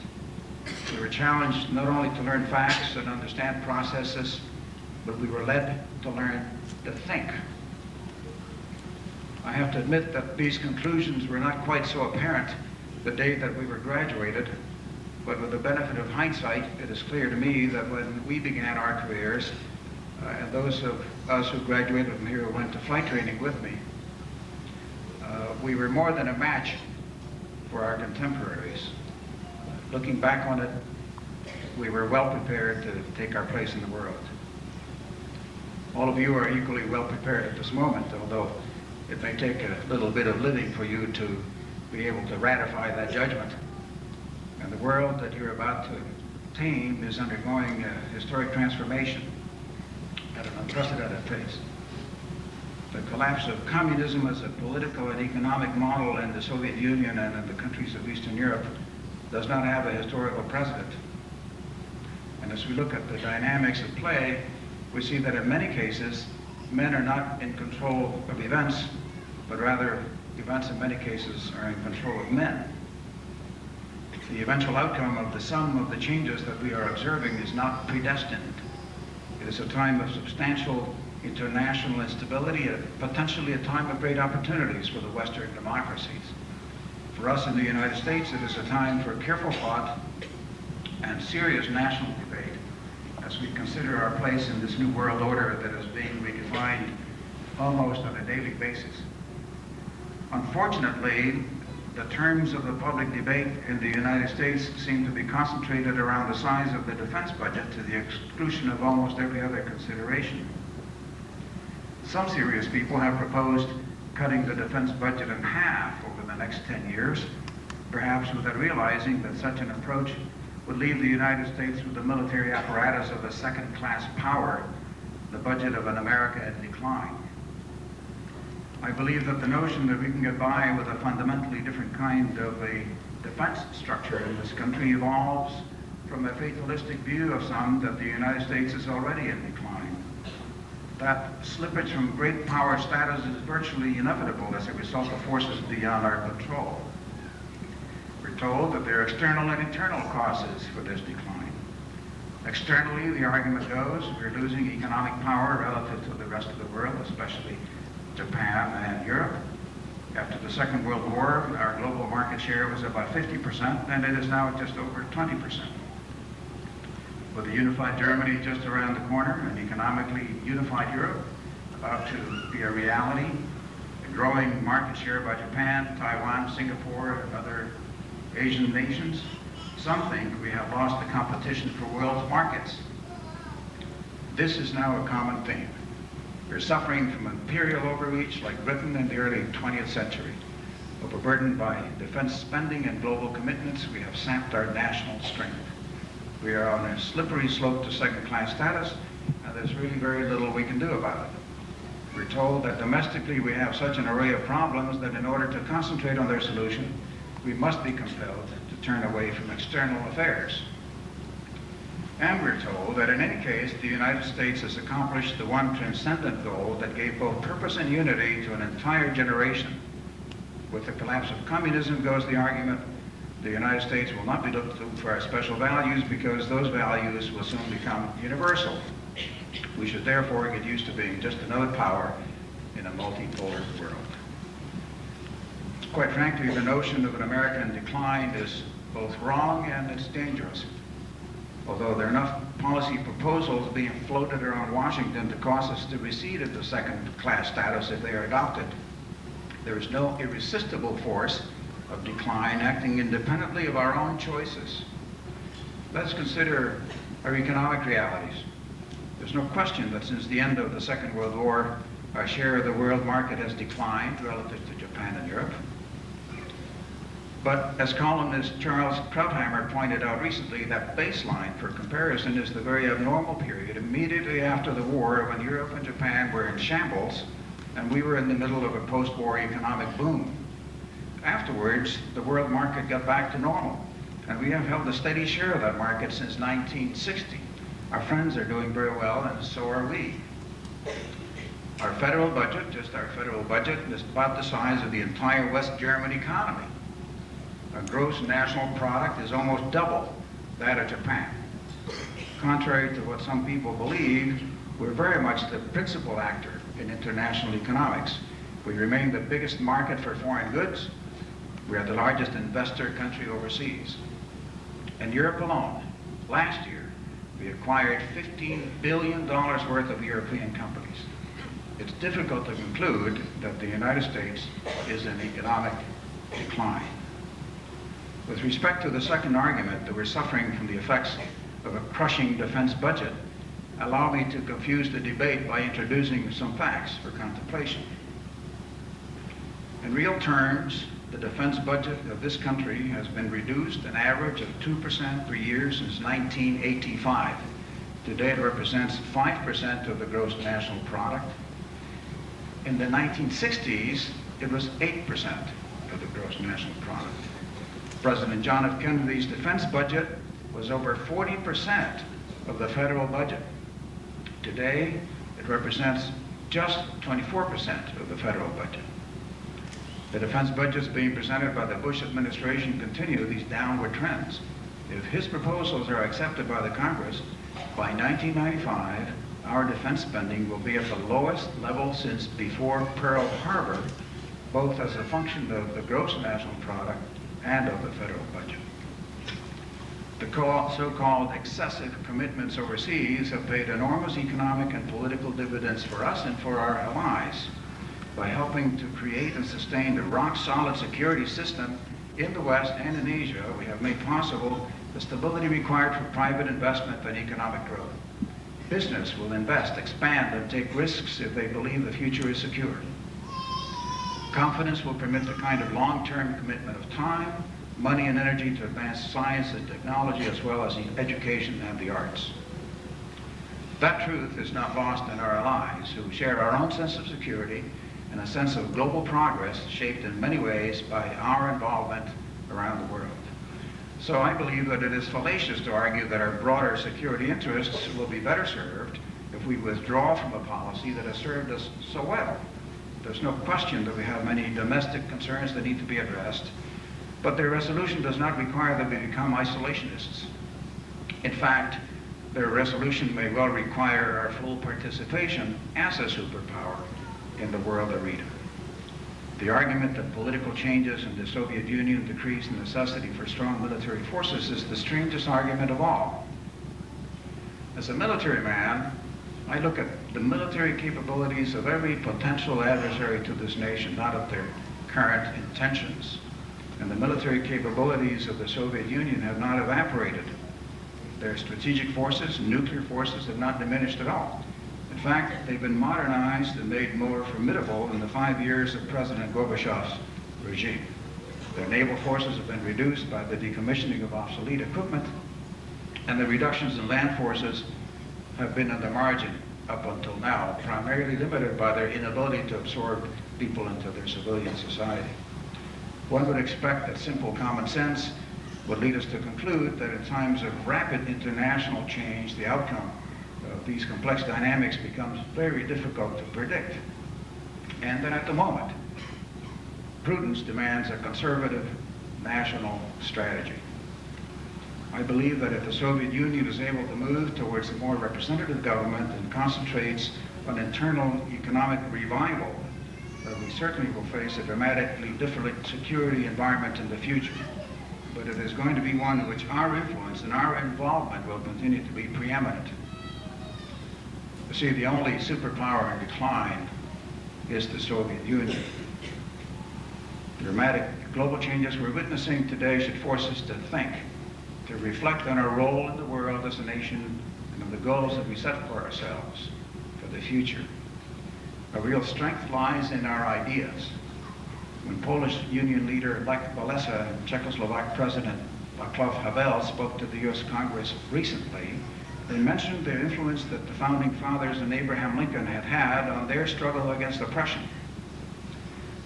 We were challenged not only to learn facts and understand processes, but we were led to learn to think. I have to admit that these conclusions were not quite so apparent the day that we were graduated, but with the benefit of hindsight, it is clear to me that when we began our careers, and those of us who graduated from here went to flight training with me, we were more than a match for our contemporaries. Looking back on it, we were well prepared to take our place in the world. All of you are equally well prepared at this moment, although it may take a little bit of living for you to be able to ratify that judgment. And the world that you're about to tame is undergoing a historic transformation at an unprecedented pace. The collapse of communism as a political and economic model in the Soviet Union and in the countries of Eastern Europe does not have a historical precedent. And as we look at the dynamics at play, we see that in many cases, men are not in control of events, but rather events in many cases are in control of men. The eventual outcome of the sum of the changes that we are observing is not predestined. It is a time of substantial international instability, potentially a time of great opportunities for the Western democracies. For us in the United States, it is a time for careful thought and serious national debate as we consider our place in this new world order that is being redefined almost on a daily basis. Unfortunately, the terms of the public debate in the United States seem to be concentrated around the size of the defense budget to the exclusion of almost every other consideration. Some serious people have proposed cutting the defense budget in half over the next 10 years, perhaps without realizing that such an approach would leave the United States with the military apparatus of a second-class power, the budget of an America in decline. I believe that the notion that we can get by with a fundamentally different kind of a defense structure in this country evolves from a fatalistic view of some that the United States is already in decline. That slippage from great power status is virtually inevitable as a result of forces beyond our control. We're told that there are external and internal causes for this decline. Externally, the argument goes, we're losing economic power relative to the rest of the world, especially Japan and Europe. After the Second World War, our global market share was about 50%, and it is now at just over 20%. With a unified Germany just around the corner, an economically unified Europe about to be a reality, a growing market share by Japan, Taiwan, Singapore, and other Asian nations, some think we have lost the competition for world markets. This is now a common theme. We're suffering from imperial overreach like Britain in the early 20th century. Overburdened by defense spending and global commitments, we have sapped our national strength. We are on a slippery slope to second-class status, and there's really very little we can do about it. We're told that domestically we have such an array of problems that in order to concentrate on their solution, we must be compelled to turn away from external affairs. And we're told that in any case, the United States has accomplished the one transcendent goal that gave both purpose and unity to an entire generation. With the collapse of communism, goes the argument, the United States will not be looked to for our special values because those values will soon become universal. We should therefore get used to being just another power in a multipolar world. Quite frankly, the notion of an American decline is both wrong and it's dangerous. Although there are enough policy proposals being floated around Washington to cause us to recede into second-class status if they are adopted, there is no irresistible force of decline acting independently of our own choices. Let's consider our economic realities. There's no question that since the end of the Second World War, our share of the world market has declined relative to Japan and Europe. But as columnist Charles Krautheimer pointed out recently, that baseline for comparison is the very abnormal period immediately after the war when Europe and Japan were in shambles and we were in the middle of a post-war economic boom. Afterwards, the world market got back to normal, and we have held a steady share of that market since 1960. Our friends are doing very well, and so are we. Our federal budget, just our federal budget, is about the size of the entire West German economy. Our gross national product is almost double that of Japan. Contrary to what some people believe, we're very much the principal actor in international economics. We remain the biggest market for foreign goods. We are the largest investor country overseas. In Europe alone, last year, we acquired $15 billion worth of European companies. It's difficult to conclude that the United States is in economic decline. With respect to the second argument, that we're suffering from the effects of a crushing defense budget, allow me to confuse the debate by introducing some facts for contemplation. In real terms, the defense budget of this country has been reduced an average of 2% per year since 1985. Today it represents 5% of the gross national product. In the 1960s, it was 8% of the gross national product. President John F. Kennedy's defense budget was over 40% of the federal budget. Today, it represents just 24% of the federal budget. The defense budgets being presented by the Bush administration continue these downward trends. If his proposals are accepted by the Congress, by 1995, our defense spending will be at the lowest level since before Pearl Harbor, both as a function of the gross national product and of the federal budget. The so-called excessive commitments overseas have paid enormous economic and political dividends for us and for our allies. By helping to create and sustain a rock-solid security system in the West and in Asia, we have made possible the stability required for private investment and economic growth. Business will invest, expand, and take risks if they believe the future is secure. Confidence will permit the kind of long-term commitment of time, money, and energy to advance science and technology as well as education and the arts. That truth is not lost in our allies, who share our own sense of security and a sense of global progress shaped in many ways by our involvement around the world. So I believe that it is fallacious to argue that our broader security interests will be better served if we withdraw from a policy that has served us so well. There's no question that we have many domestic concerns that need to be addressed, but their resolution does not require that we become isolationists. In fact, their resolution may well require our full participation as a superpower in the world arena. The argument that political changes in the Soviet Union decrease the necessity for strong military forces is the strangest argument of all. As a military man, I look at the military capabilities of every potential adversary to this nation, not at their current intentions. And the military capabilities of the Soviet Union have not evaporated. Their strategic forces, nuclear forces, have not diminished at all. In fact, they've been modernized and made more formidable in the 5 years of President Gorbachev's regime. Their naval forces have been reduced by the decommissioning of obsolete equipment, and the reductions in land forces have been on the margin up until now, primarily limited by their inability to absorb people into their civilian society. One would expect that simple common sense would lead us to conclude that in times of rapid international change, the outcome of these complex dynamics becomes very difficult to predict. And that at the moment, prudence demands a conservative national strategy. I believe that if the Soviet Union is able to move towards a more representative government and concentrates on internal economic revival, that we certainly will face a dramatically different security environment in the future. But it is going to be one in which our influence and our involvement will continue to be preeminent. You see, the only superpower in decline is the Soviet Union. The dramatic global changes we're witnessing today should force us to think, to reflect on our role in the world as a nation and on the goals that we set for ourselves for the future. A real strength lies in our ideas. When Polish Union leader Lech Walesa and Czechoslovak President Václav Havel spoke to the U.S. Congress recently, they mentioned the influence that the founding fathers and Abraham Lincoln had had on their struggle against oppression.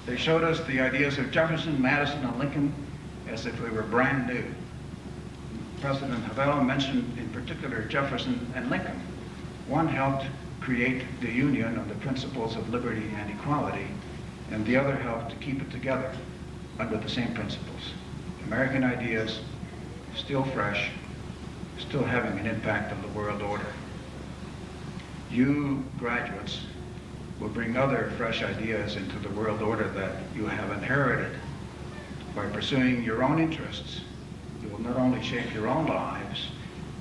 They showed us the ideas of Jefferson, Madison, and Lincoln as if they were brand new. President Havel mentioned in particular Jefferson and Lincoln. One helped create the Union on the principles of liberty and equality, and the other helped to keep it together under the same principles. American ideas, still fresh, still having an impact on the world order. You graduates will bring other fresh ideas into the world order that you have inherited. By pursuing your own interests, you will not only shape your own lives,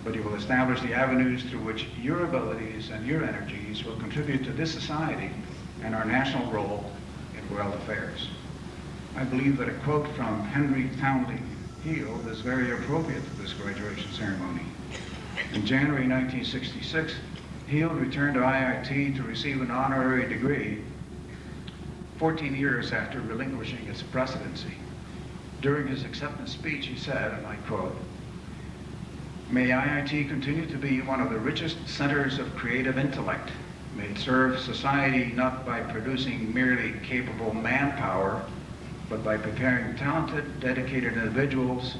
but you will establish the avenues through which your abilities and your energies will contribute to this society and our national role in world affairs. I believe that a quote from Henry Townley Heald is very appropriate to this graduation ceremony. In January 1966, Heald returned to IIT to receive an honorary degree 14 years after relinquishing its presidency. During his acceptance speech, he said, and I quote, "May IIT continue to be one of the richest centers of creative intellect. May it serve society not by producing merely capable manpower, but by preparing talented, dedicated individuals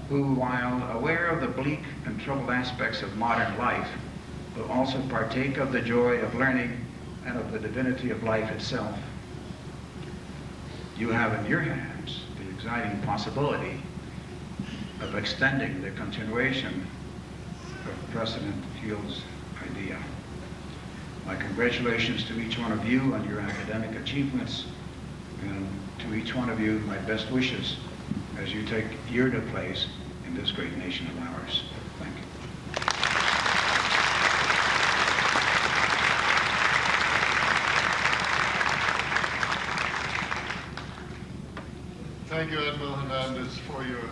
who, while aware of the bleak and troubled aspects of modern life, will also partake of the joy of learning and of the divinity of life itself." You have in your hands the exciting possibility of extending the continuation of President Heald's idea. My congratulations to each one of you on your academic achievements, and to each one of you my best wishes as you take your new place in this great nation of ours. Thank you. Thank you, Admiral Hernandez, for your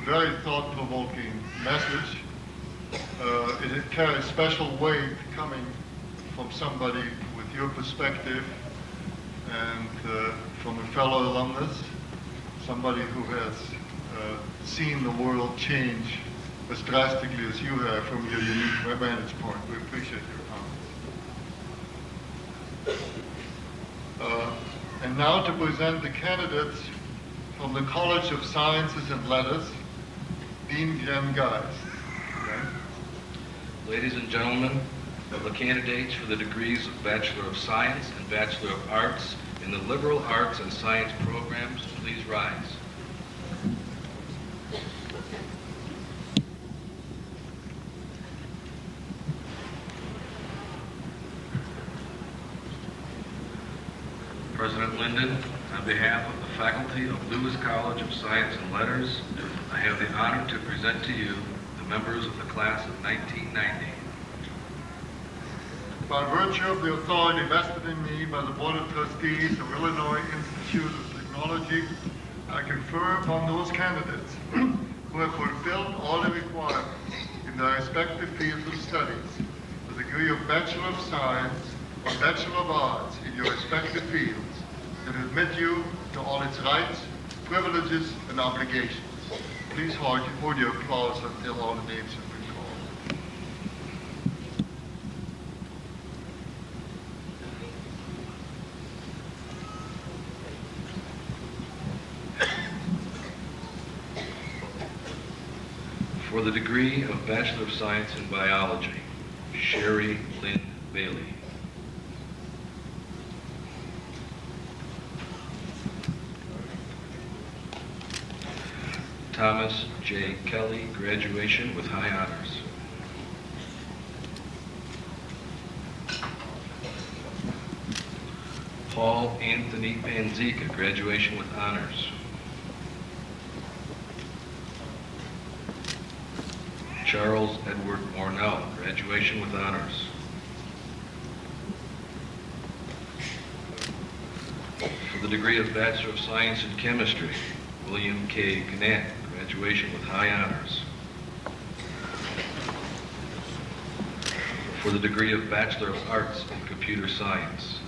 very thought-provoking message. It carries special weight coming from somebody with your perspective and from a fellow alumnus, somebody who has seen the world change as drastically as you have from your unique vantage point. We appreciate your comments. And now to present the candidates from the College of Sciences and Letters, Dean Glenn Guys. Ladies and gentlemen, the candidates for the degrees of Bachelor of Science and Bachelor of Arts in the Liberal Arts and Science programs, please rise. President Linden, on behalf of the faculty of Lewis College of Science and Letters, I have the honor to present to you the members of the class of 1990. By virtue of the authority vested in me by the Board of Trustees of Illinois Institute of Technology, I confer upon those candidates who have fulfilled all the requirements in their respective fields of studies the degree of Bachelor of Science or Bachelor of Arts in your respective fields, and admit you to all its rights, privileges, and obligations. Please hold your applause until all the names have been called. For the degree of Bachelor of Science in Biology, Sherry Lynn Bailey. Thomas J. Kelly, graduation with high honors. Paul Anthony Panzica, graduation with honors. Charles Edward Mornell, graduation with honors. For the degree of Bachelor of Science in Chemistry, William K. Gannett, graduation with high honors. For the degree of Bachelor of Arts in Computer Science,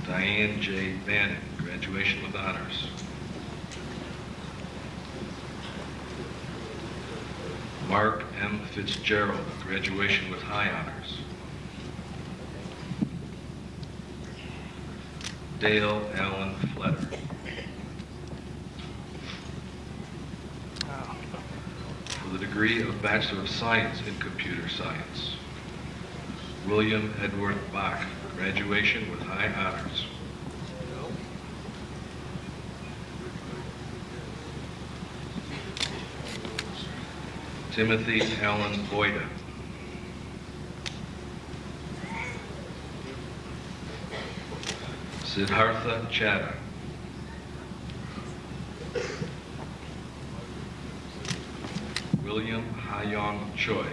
Diane J. Bannon, graduation with honors. Mark M. Fitzgerald, graduation with high honors. Dale Allen Fletter. For the degree of Bachelor of Science in Computer Science, William Edward Bach, graduation with high honors. Timothy Allen Boyda. Siddhartha Chadha. William Hayong Choi.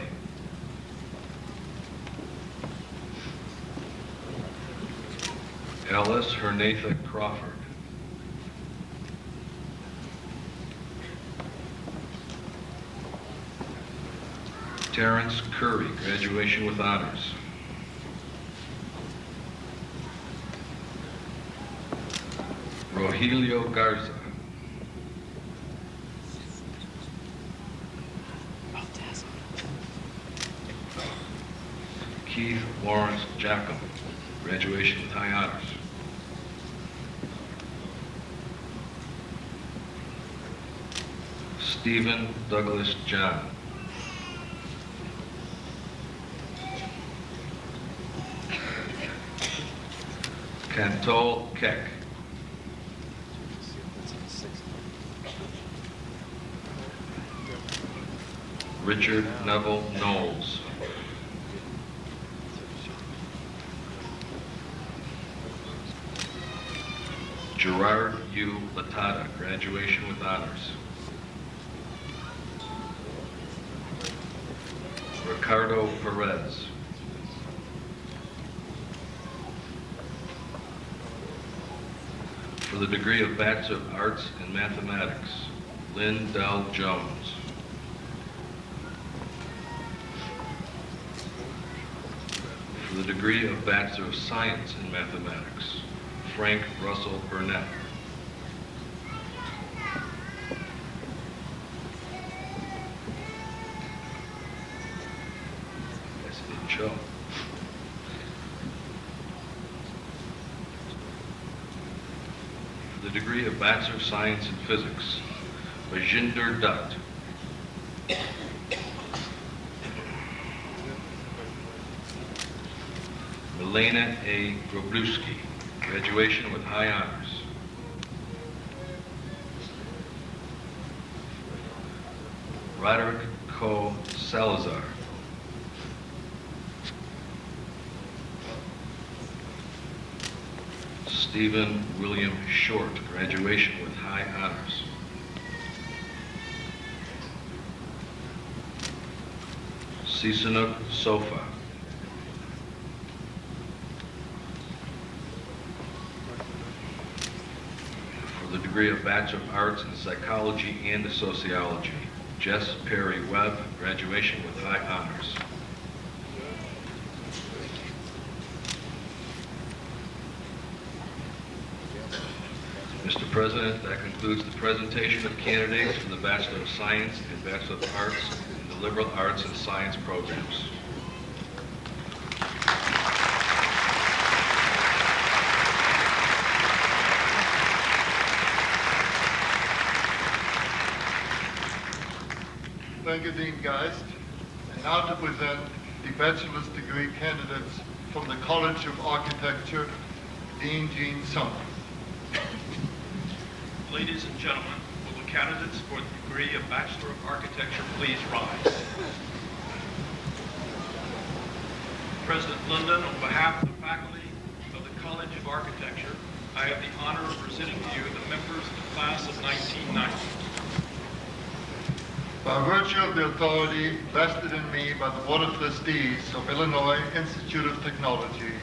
Alice Hernatha Crawford. Terrence Curry, graduation with honors. Rogelio Garza. Keith Lawrence Jackham, graduation with high honors. Stephen Douglas John. Cantol Keck. Richard Neville Knowles. Gerard U. Latata, graduation with honors. Ricardo Perez. For the degree of Bachelor of Arts in Mathematics, Lynn Dell Jones. For the degree of Bachelor of Science in Mathematics, Frank Russell Burnett. That's the show. For the degree of Bachelor of Science in Physics, Bajinder Dutt. Milena A. Grobluski, graduation with high honors. Roderick Co. Salazar. Stephen William Short, graduation with high honors. Sisanuk Sofa. For the degree of Bachelor of Arts in Psychology and Sociology, Jess Perry Webb, graduation with high honors. Mr. President, that concludes the presentation of candidates for the Bachelor of Science and Bachelor of Arts in the Liberal Arts and Science programs. Thank Engadine Geist, and now to present the bachelor's degree candidates from the College of Architecture, Dean Gene Summers. Ladies and gentlemen, will the candidates for the degree of Bachelor of Architecture please rise? President Linden, on behalf of the faculty of the College of Architecture, I have the honor of presenting to you the members of the class of 1990. By virtue of the authority vested in me by the Board of Trustees of Illinois Institute of Technology,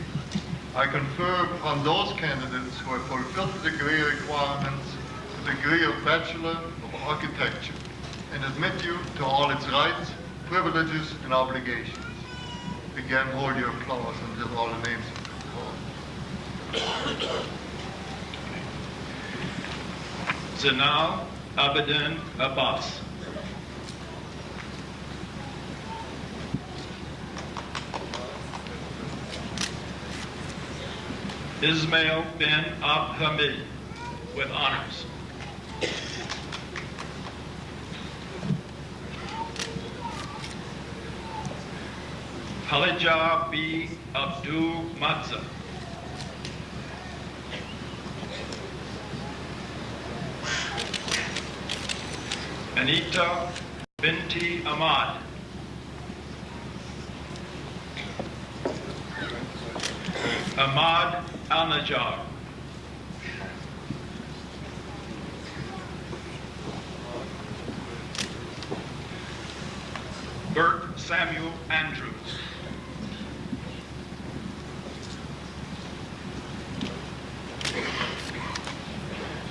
I confer upon those candidates who have fulfilled the degree requirements the degree of Bachelor of Architecture and admit you to all its rights, privileges, and obligations. Again, hold your applause until all the names have been called. Zinal Abedin Abbas. Ismail bin Abhamid, with honors. Halija B. Abdul Mazza. Anita Binti Ahmad. Ahmad Al-Najjar. Bert Samuel Andrews.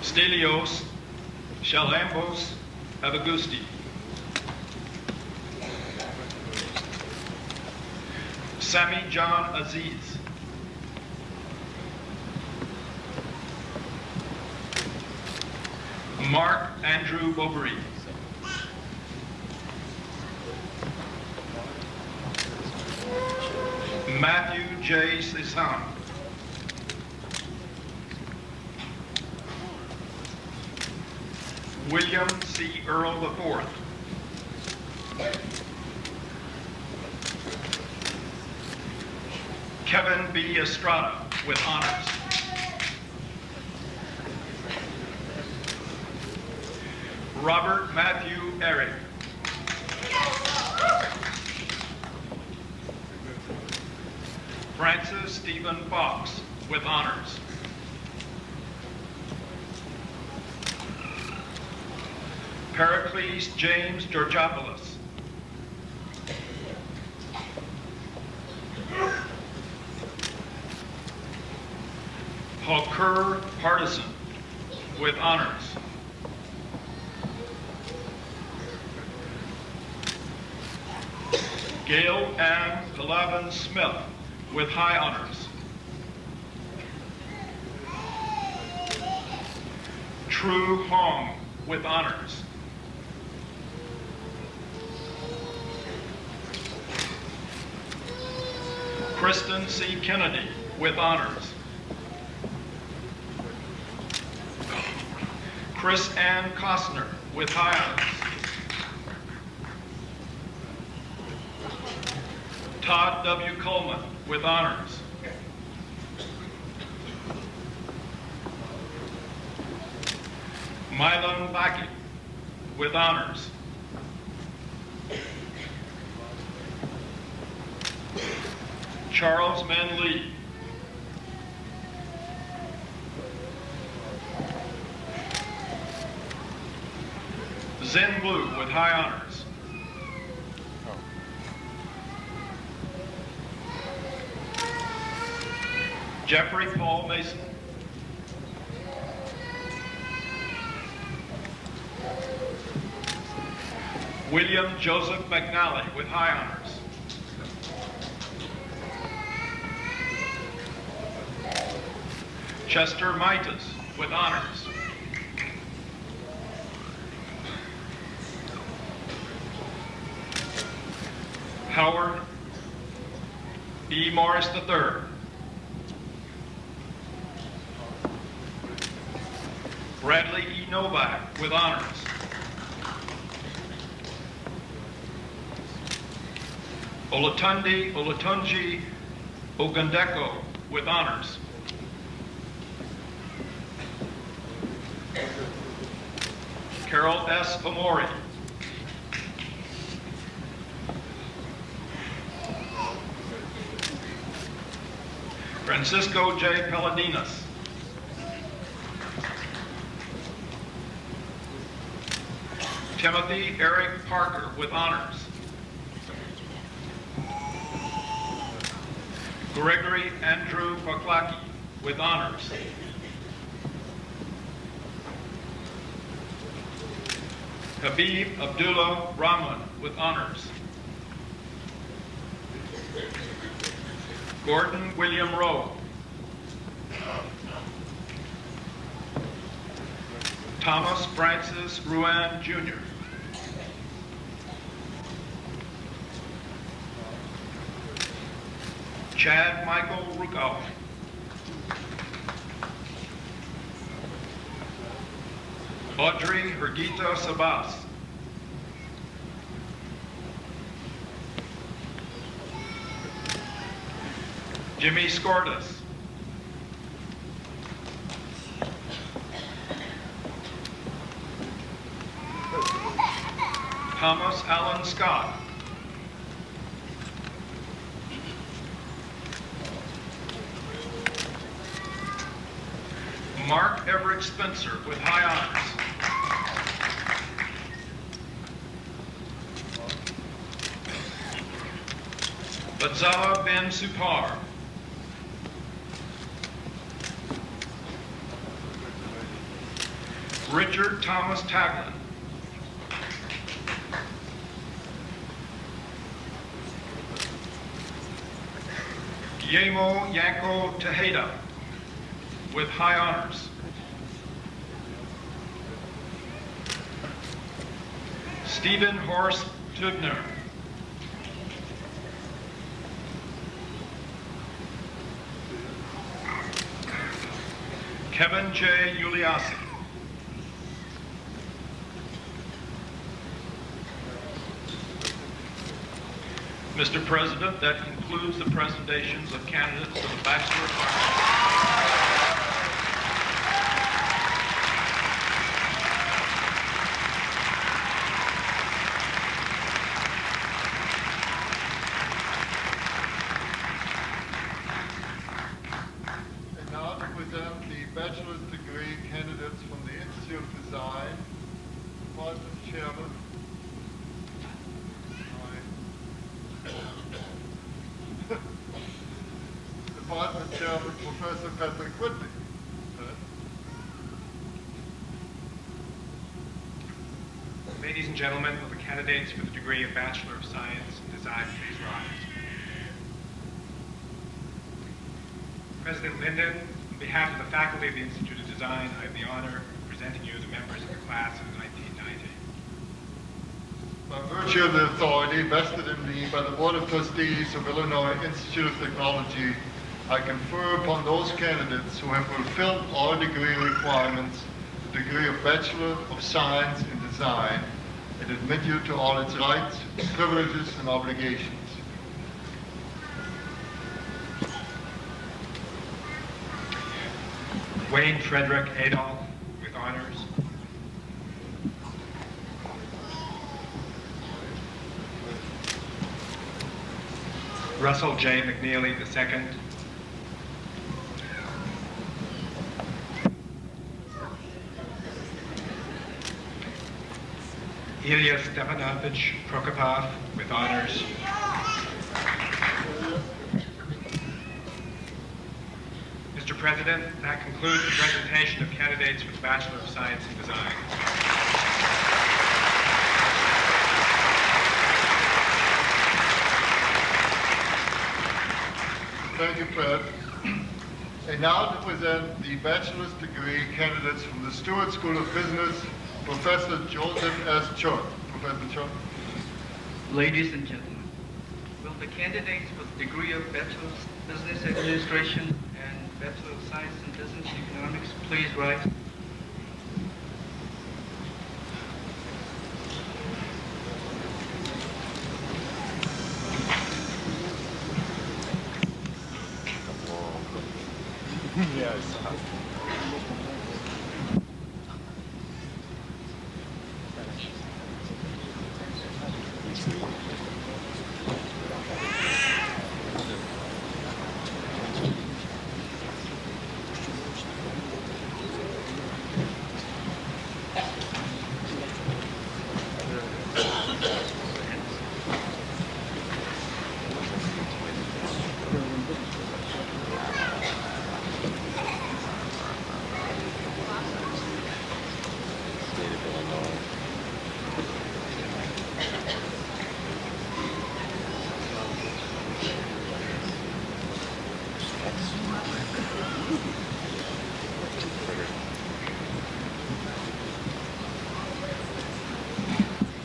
Stelios Shalambos Avagusti. Sami John Aziz. Mark Andrew Bobry. Matthew J. Sisson. William C. Earl IV. Kevin B. Estrada, with honors. Robert Matthew Eric. Francis Stephen Fox, with honors. Pericles James Georgopoulos. Halkur Partisan, with honors. Gail Ann Palavin Smith, with high honors. True Hong, with honors. Kristen C. Kennedy, with honors. Chris Ann Costner, with high honors. Todd W. Coleman, with honors. Milan Baki, with honors. Charles Man Lee. Zen Blue, with high honors. Jeffrey Paul Mason. William Joseph McNally, with high honors. Chester Mitas, with honors. Howard E. Morris III. Bradley E. Novak, with honors. Olatunji Ogundeko with honors. Carol S. Amori. Francisco J. Paladinas. Timothy Eric Parker with honors. Gregory Andrew Paklaki with honors. Habib Abdullah Rahman with honors. Gordon William Rowe. Thomas Francis Ruan, Jr. Chad Michael Rukow. Audrey Hergita Sabas. Jimmy Scordas. Thomas Allen Scott. Mark Everett Spencer with high honors. Bazala Ben Supar. Richard Thomas Taglin. Guillermo Yanko Tejeda with high honors. Stephen Horst Tubner. Kevin J. Uliassi. Mr. President, that concludes the presentations of candidates for the Bachelor of Arts. And now to present the bachelor's degree candidates from the Institute of Design, Department Chairman. Department Chairman, Professor Patrick Whitney. Ladies and gentlemen, will the candidates for the degree of Bachelor of Science in Design please rise? President Linden, on behalf of the faculty of the Institute of Design, I have the honor of presenting you the members of the class of 1990. By virtue of the authority vested in me by the Board of Trustees of Illinois Institute of Technology, I confer upon those candidates who have fulfilled all degree requirements the degree of Bachelor of Science in Design and admit you to all its rights, privileges, and obligations. Wayne Frederick Adolph with honors. Russell J. McNeely II. Ilya Stepanovich Prokopov with honors. Mr. President, that concludes the presentation of candidates for the Bachelor of Science in Design. Thank you, Fred. And now to present the bachelor's degree candidates from the Stewart School of Business, Professor Joseph S. Churt. Professor Churt. Ladies and gentlemen, will the candidates for the degree of Bachelor of Business Administration and Bachelor of Science in Business Economics please rise?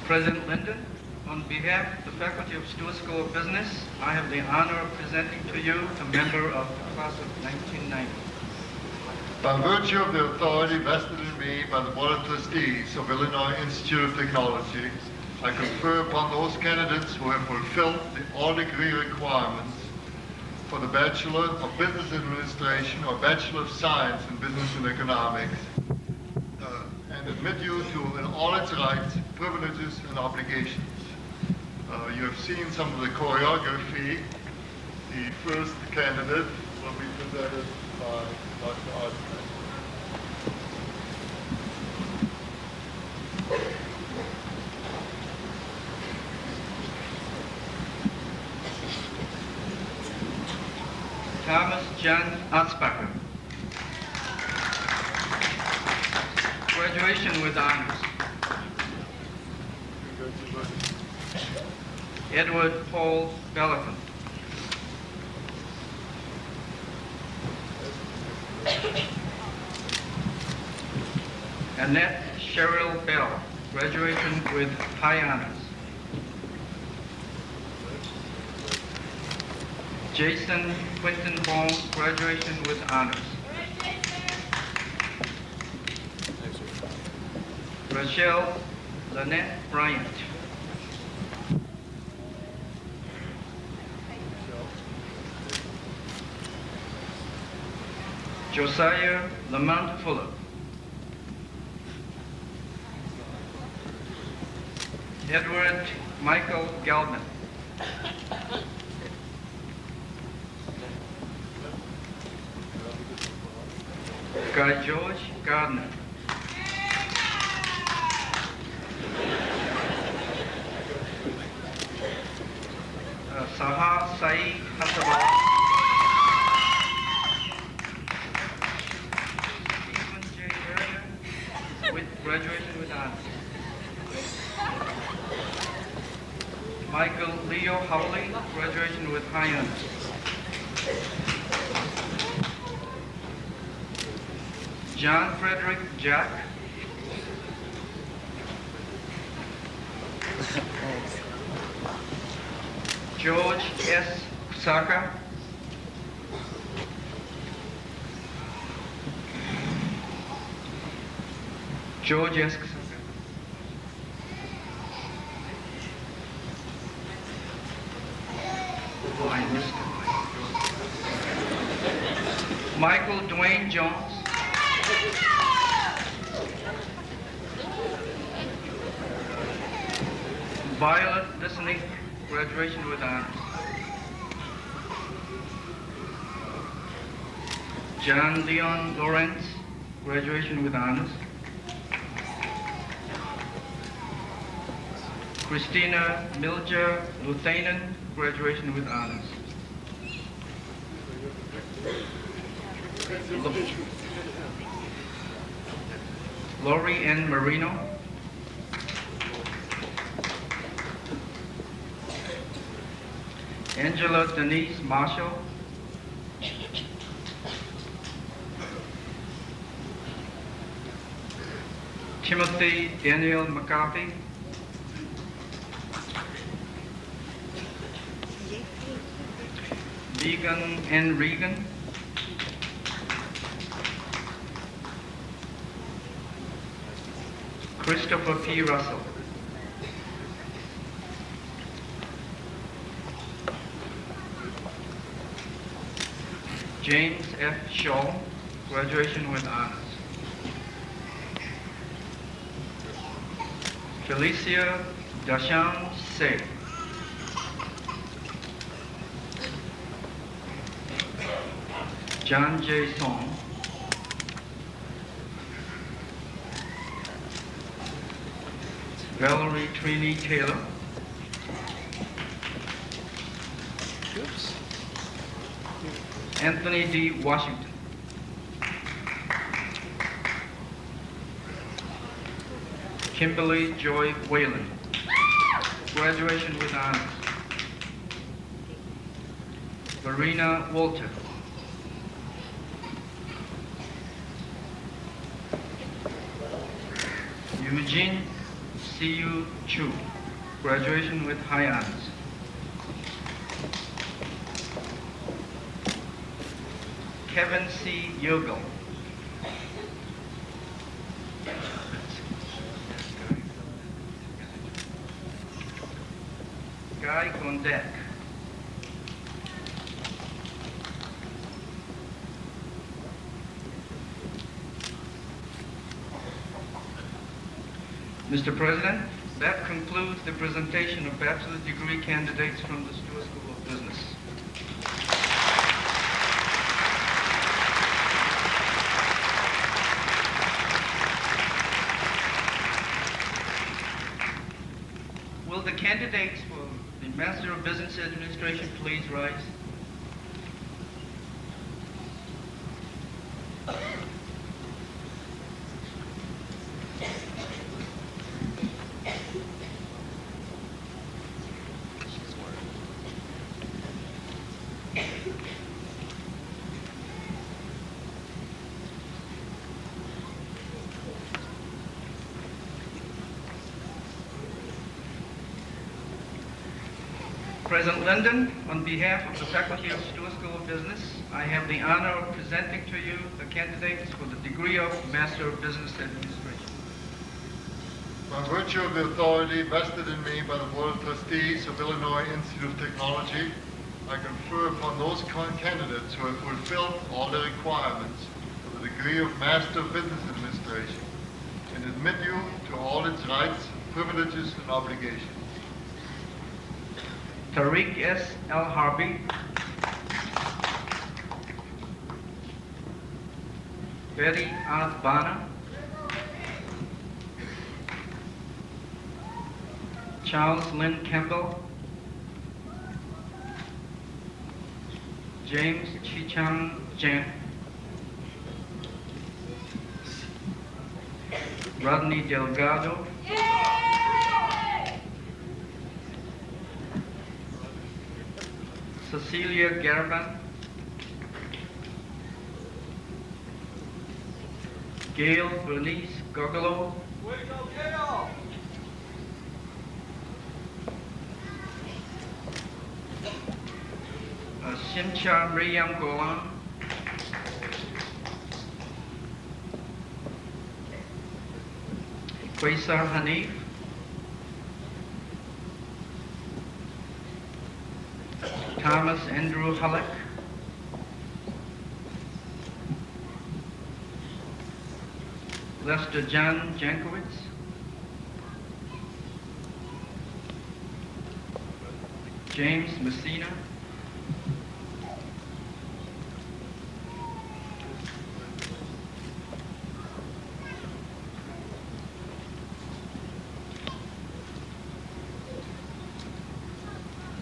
President Linden, on behalf of the Faculty of Stewart School of Business, I have the honor of presenting to you a member of the class of 1990. By virtue of the authority vested in me by the Board of Trustees of Illinois Institute of Technology, I confer upon those candidates who have fulfilled the all-degree requirements for the Bachelor of Business Administration or Bachelor of Science in Business and Economics, and admit you to in all its rights, privileges, and obligations. You have seen some of the choreography. The first candidate will be presented by Dr. Osman. Thomas John Atzbacher. Graduation with honors. Edward Paul Bellican. Annette Cheryl Bell. Graduation with high honors. Jason Quinton Holmes. Graduation with honors. Rachel Lynette Bryant. Josiah Lamont Fuller. Edward Michael Gelman. Guy George Gardner. Sahar Saeed Hasabah. Stephen J. Berger, with graduation with honors. Michael Leo Howley, graduation with high honors. John Frederick Jack. George S. Kusaka. George S. Kusaka. Oh, I missed it. Michael Dwayne Jones. Violet Listening, graduation with honors. John Leon Lawrence, graduation with honors. Christina Milja Luthanen, graduation with honors. Lori N. Marino. Angela Denise Marshall. Timothy Daniel McCarthy. Megan N. Regan. Christopher P. Russell. James F. Shaw. graduation with honors. Felicia Dashan Se. John J. Song. Valerie Trini Taylor. Oops. Anthony D. Washington. Kimberly Joy Whalen. Graduation with honors. Verena Walter. Eugene C.U. Chu. Graduation with high honors. Kevin C. Yogel. Guy Gondek. Mr. President, that concludes the presentation of bachelor's degree candidates from the Stewart School of Business. Will the candidates for the Master of Business Administration please rise? President Linden, on behalf of the faculty of Stewart School of Business, I have the honor of presenting to you the candidates for the degree of Master of Business Administration. By virtue of the authority vested in me by the Board of Trustees of Illinois Institute of Technology, I confer upon those candidates who have fulfilled all the requirements of the degree of Master of Business Administration and admit you to all its rights, privileges, and obligations. Tariq S. L. Harvey, Betty R. Bonner, Charles Lynn Campbell, James Chichang Jan, Rodney Delgado, Cecilia Garban, Gail Bernice Gogolo, Simcha Miriam Golan, Qaisar Hanif, Thomas Andrew Halleck, Lester John Jankowitz, James Messina,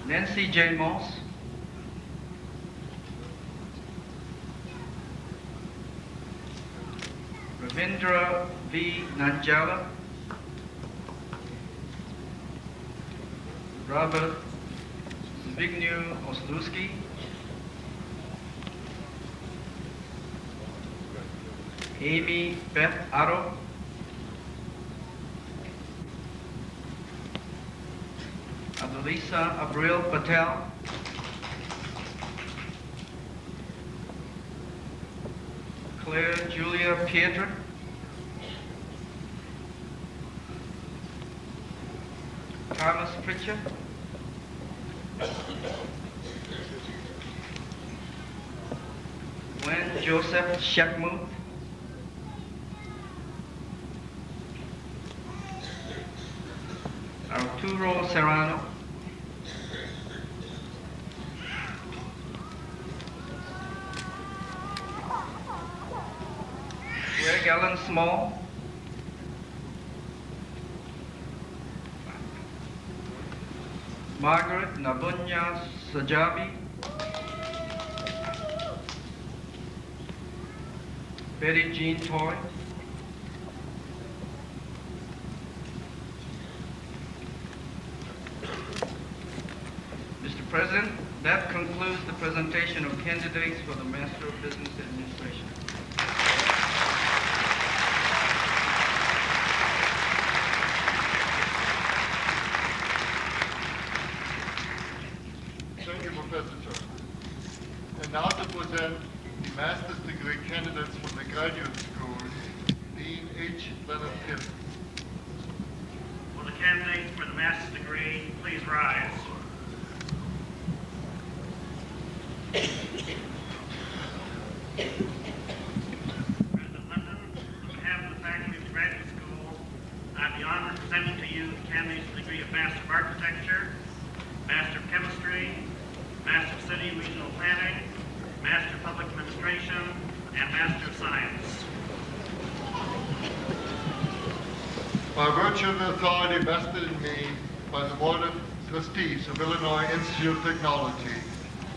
Nancy J. Moss, Ravindra V. Nanjala, Robert Zbigniew Oslowski, Amy Beth Otto, Adelisa Abril Patel, Claire Julia Pietra, Thomas Pritchard, Gwen Joseph Shekmuth. Arturo Serrano. Greg Allen Small. Margaret Nabunya Sajabi. Betty Jean Toy. Mr. President, that concludes the presentation of candidates for the Master of Business Administration. Thank you, Professor Turner. And now to present the master's degree candidates from the graduate school, Dean H. Leonard Hill. Will the candidates for the master's degree please rise? President Linden, on behalf of the faculty of the graduate school, I have the honor of presenting to you the candidates for the degree of Master of Architecture, Master of Chemistry, Master of City and Regional Planning, Master of Public Administration, and Master of Science. By virtue of the authority vested in me by the Board of Trustees of Illinois Institute of Technology,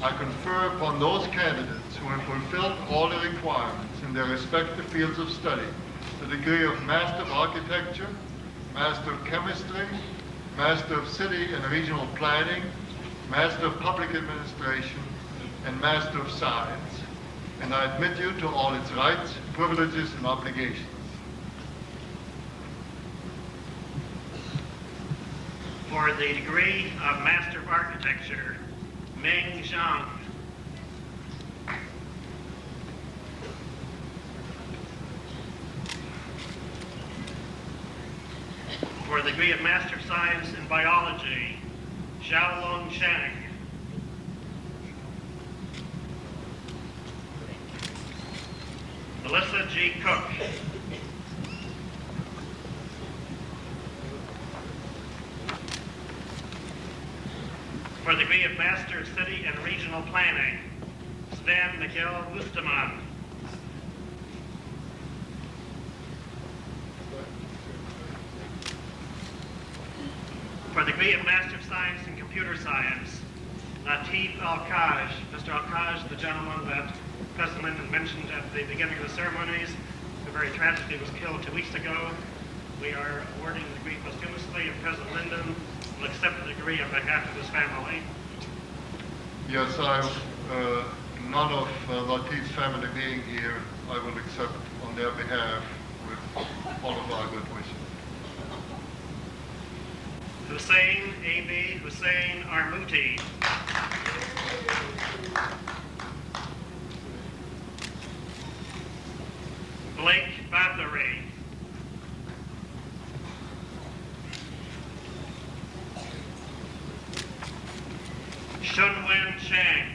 I confer upon those candidates who have fulfilled all the requirements in their respective fields of study the degree of Master of Architecture, Master of Chemistry, Master of City and Regional Planning, Master of Public Administration, and Master of Science, and I admit you to all its rights, privileges, and obligations. For the degree of Master of Architecture, Ming Zhang. For the degree of Master of Science in Biology, Xiaolong Shang. Melissa G. Cook. For the degree of Master of City and Regional Planning, Stan Miguel Wusterman. For the degree of Master of Science in Computer Science, Latif Al-Kaj. Mr. Al-Kaj, the gentleman that President Linden mentioned at the beginning of the ceremonies, who very tragically was killed 2 weeks ago. We are awarding the degree posthumously, and President Linden will accept the degree on behalf of his family. Yes, none of Latif's family being here, I will accept on their behalf with all of our good wishes. Hussein A.B. Hussein Armuti. Blake Bathory. Shunwen Chang.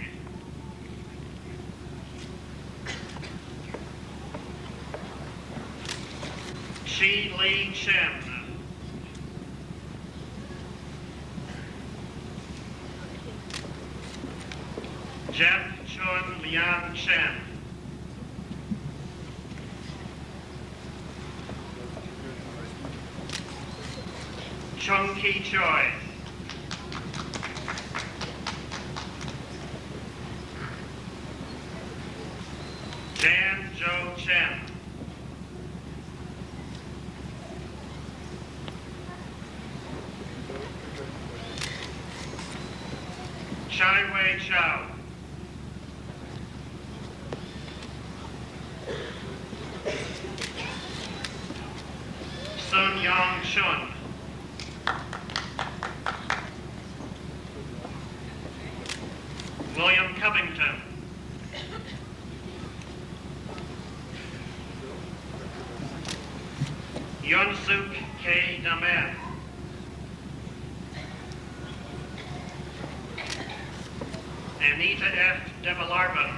Shi Li Chen. Jeff Chun Lian Chen. Chung Ki Choi. Jan Jo Chen. Chai Wei Chow. Sun Yong Shun. William Covington. Yunsuk K. Damen. Anita F. Devalarban.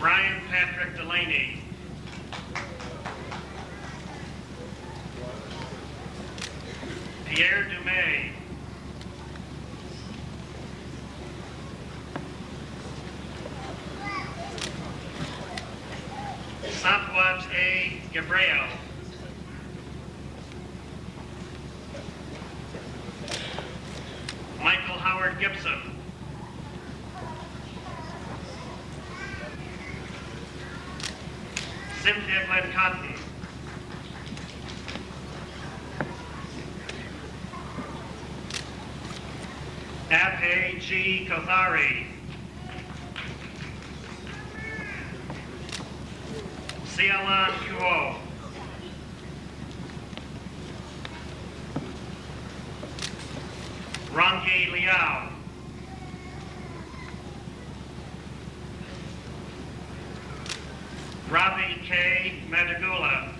Brian Patrick Delaney. Pierre Dumais. Santwat A. Gabriel. Michael Howard Gibson. Cynthia Glenn Cotton. Abhay G. Kothari. Sialan Kuo. Rangi Liao. Ravi K. Madagula.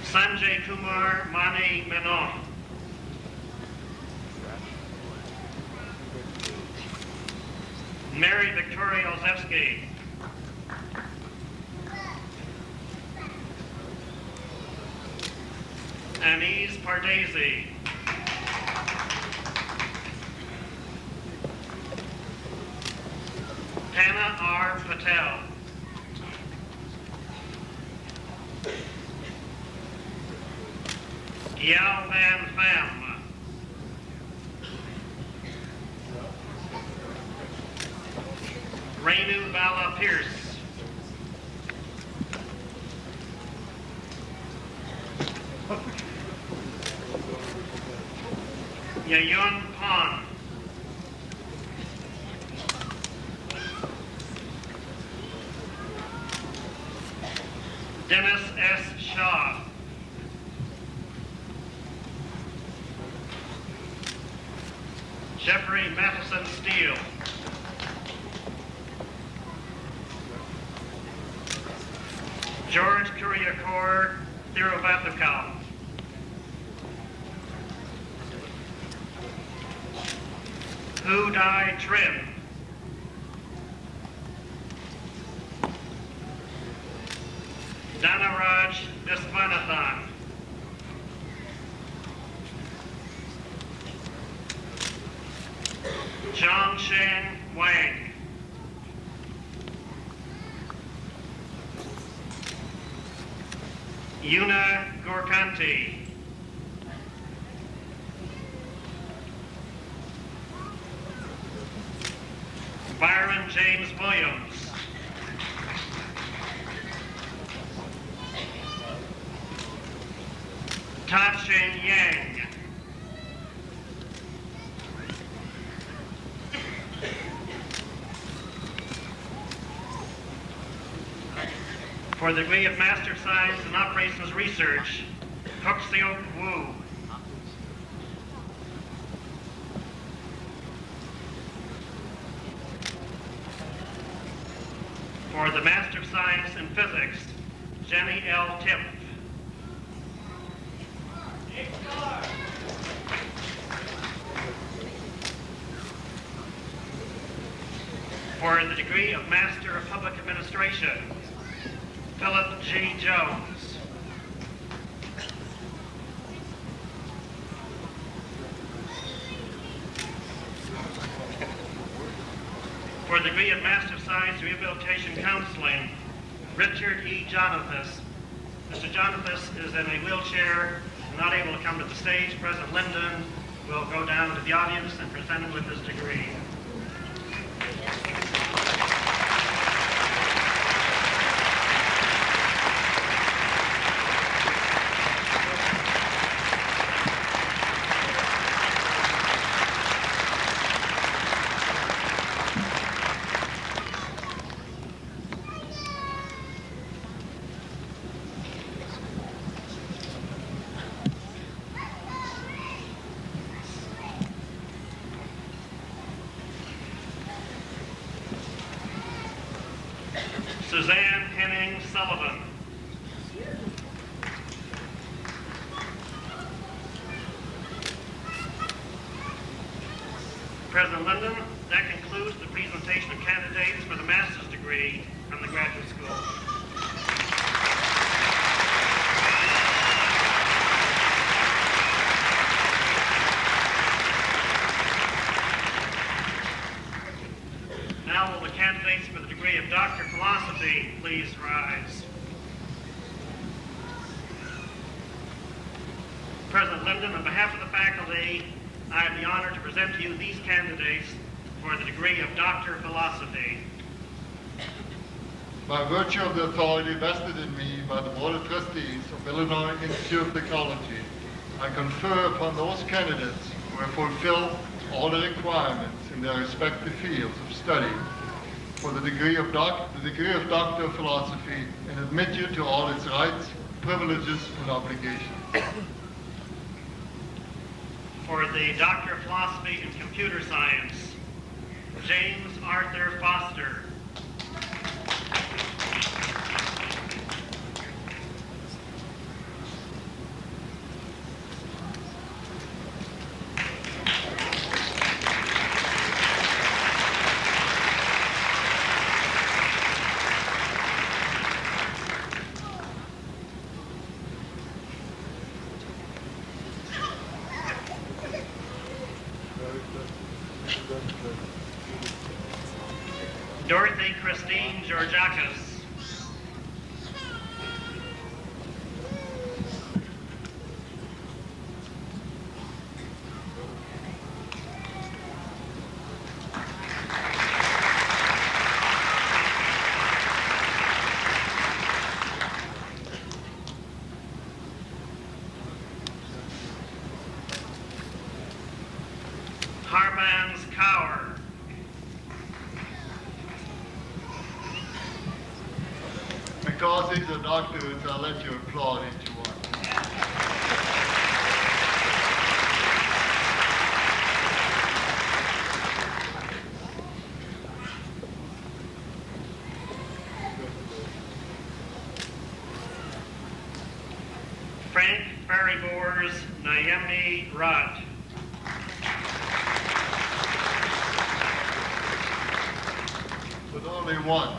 Sanjay Kumar Mani Menon. Mary Victoria Olszewski. Anise Pardesi. Hannah R. Patel. Yao Van Pham. Renu Bala Pierce. Yayun Pon. Dennis S. Shaw. Jeffrey Matheson Steele. George Kuriakor Thiruvathukal. Udai Trim. Dhanaraj Viswanathan. Zhongsheng Wang. Yuna Gorkanti. Byron James Williams. Ta-Ching Yang. For the degree of Master of Science in Operations Research, Hook-Seok Wu. For the Master of Science in Physics, Jenny L. Tipp. For the degree of Master of Public Administration, Philip G. Jones. For the degree of Master of Science in Rehabilitation Counseling, Richard E. Jonathas. Mr. Jonathas is in a wheelchair and not able to come to the stage. President Linden will go down to the audience and present him with his degree. Suzanne Henning Sullivan. President Linden, that concludes the presentation of candidates for the master's degree from the graduate school. Now will the candidates for the degree of Doctor of Philosophy please rise. President Linden, on behalf of the faculty, I have the honor to present to you these candidates for the degree of Doctor of Philosophy. By virtue of the authority vested in me by the Board of Trustees of Illinois Institute of Technology, I confer upon those candidates who have fulfilled all the requirements in their respective fields of study for the degree of Doctor of Philosophy and admit you to all its rights, privileges, and obligations. For the Doctor of Philosophy in Computer Science, James Arthur Foster. Dorothy Christine Georgiakis. Harbans Kaur. Because these are doctors, I'll let you applaud each one. Frank Faribor's Naomi Rudd. With only one.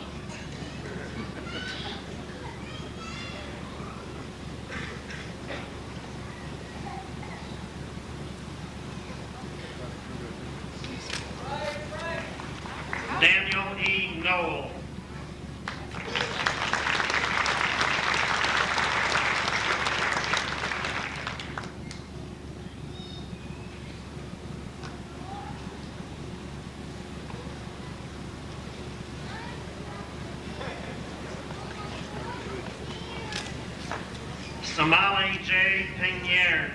Daniel E. Knoll. Somali J. Pingier.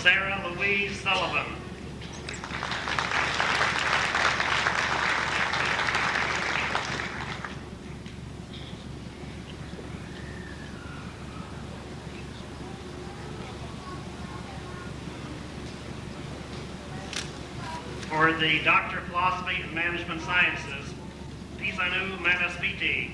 Sarah Louise Sullivan. For the Doctor of Philosophy and Management Sciences, Pisanu Manaspiti.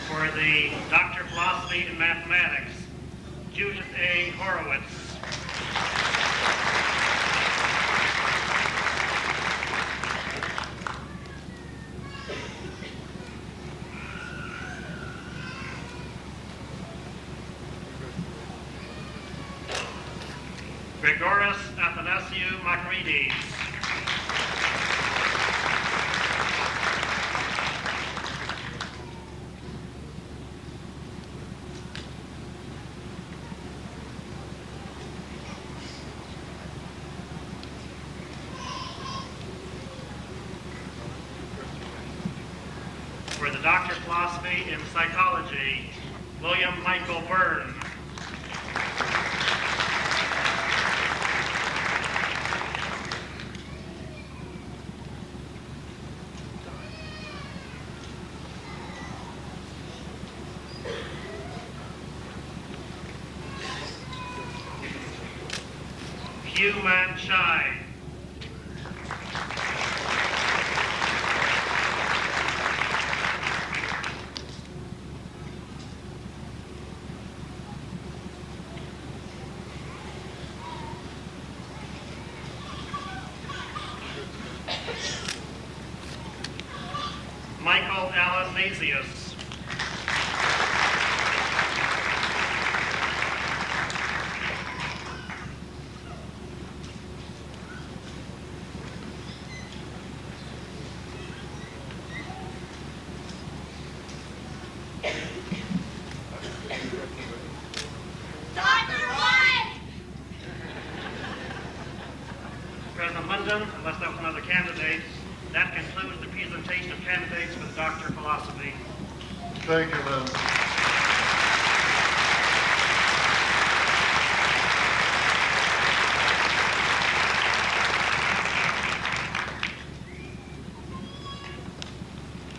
For the Doctor of Philosophy and Mathematics, Judith A. Horowitz. Gregoris Athanasiou Makrides. for the Doctor of Philosophy in Psychology, William Michael Byrne. Hugh Man Chai. Michael Allen Mazius. President Linden, unless there was another candidate, that concludes the presentation of candidates for the Doctor of Philosophy. Thank you, Lynn.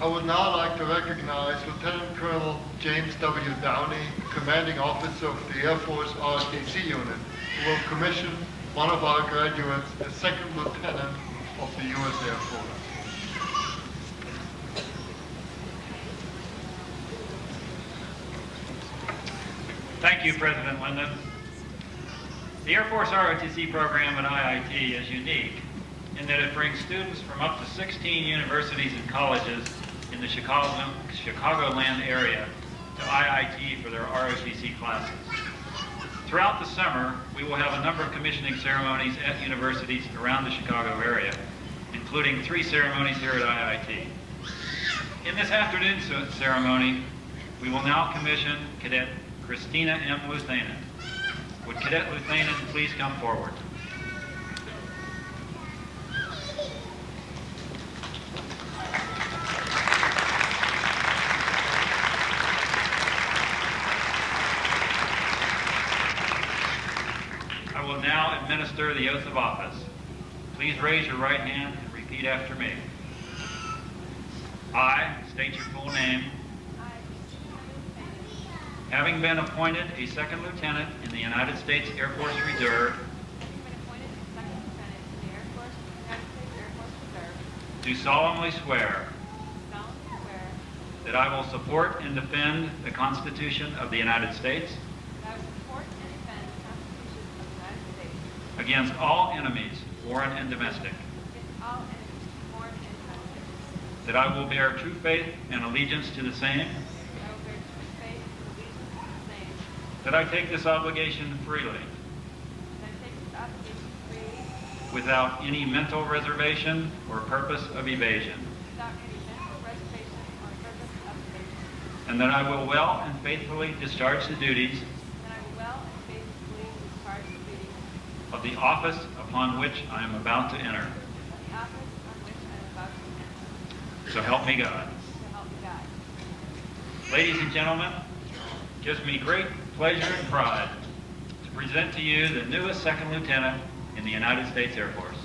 I would now like to recognize Lieutenant Colonel James W. Downey, Commanding Officer of the Air Force ROTC Unit, who will commission one of our graduates as Second Lieutenant of the U.S. Air Force. Thank you, President Linden. The Air Force ROTC program at IIT is unique in that it brings students from up to 16 universities and colleges in the Chicagoland area to IIT for their ROTC classes. Throughout the summer, we will have a number of commissioning ceremonies at universities around the Chicago area, including 3 ceremonies here at IIT. In this afternoon ceremony, we will now commission Cadet Christina M. Luthanen. Would Cadet Luthanen please come forward? I will now administer the oath of office. Please raise your right hand and repeat after me. I state your full name. Having been appointed a second lieutenant in the United States Air Force Reserve, do solemnly swear that I will support and defend the Constitution of the United States against all enemies, foreign and domestic, that I will bear true faith and allegiance to the same, that I take this obligation freely, without any mental reservation or purpose of evasion, and that I will well and faithfully discharge the duties of the office upon which I am about to enter. So help me God. Ladies and gentlemen, it gives me great pleasure and pride to present to you the newest second lieutenant in the United States Air Force.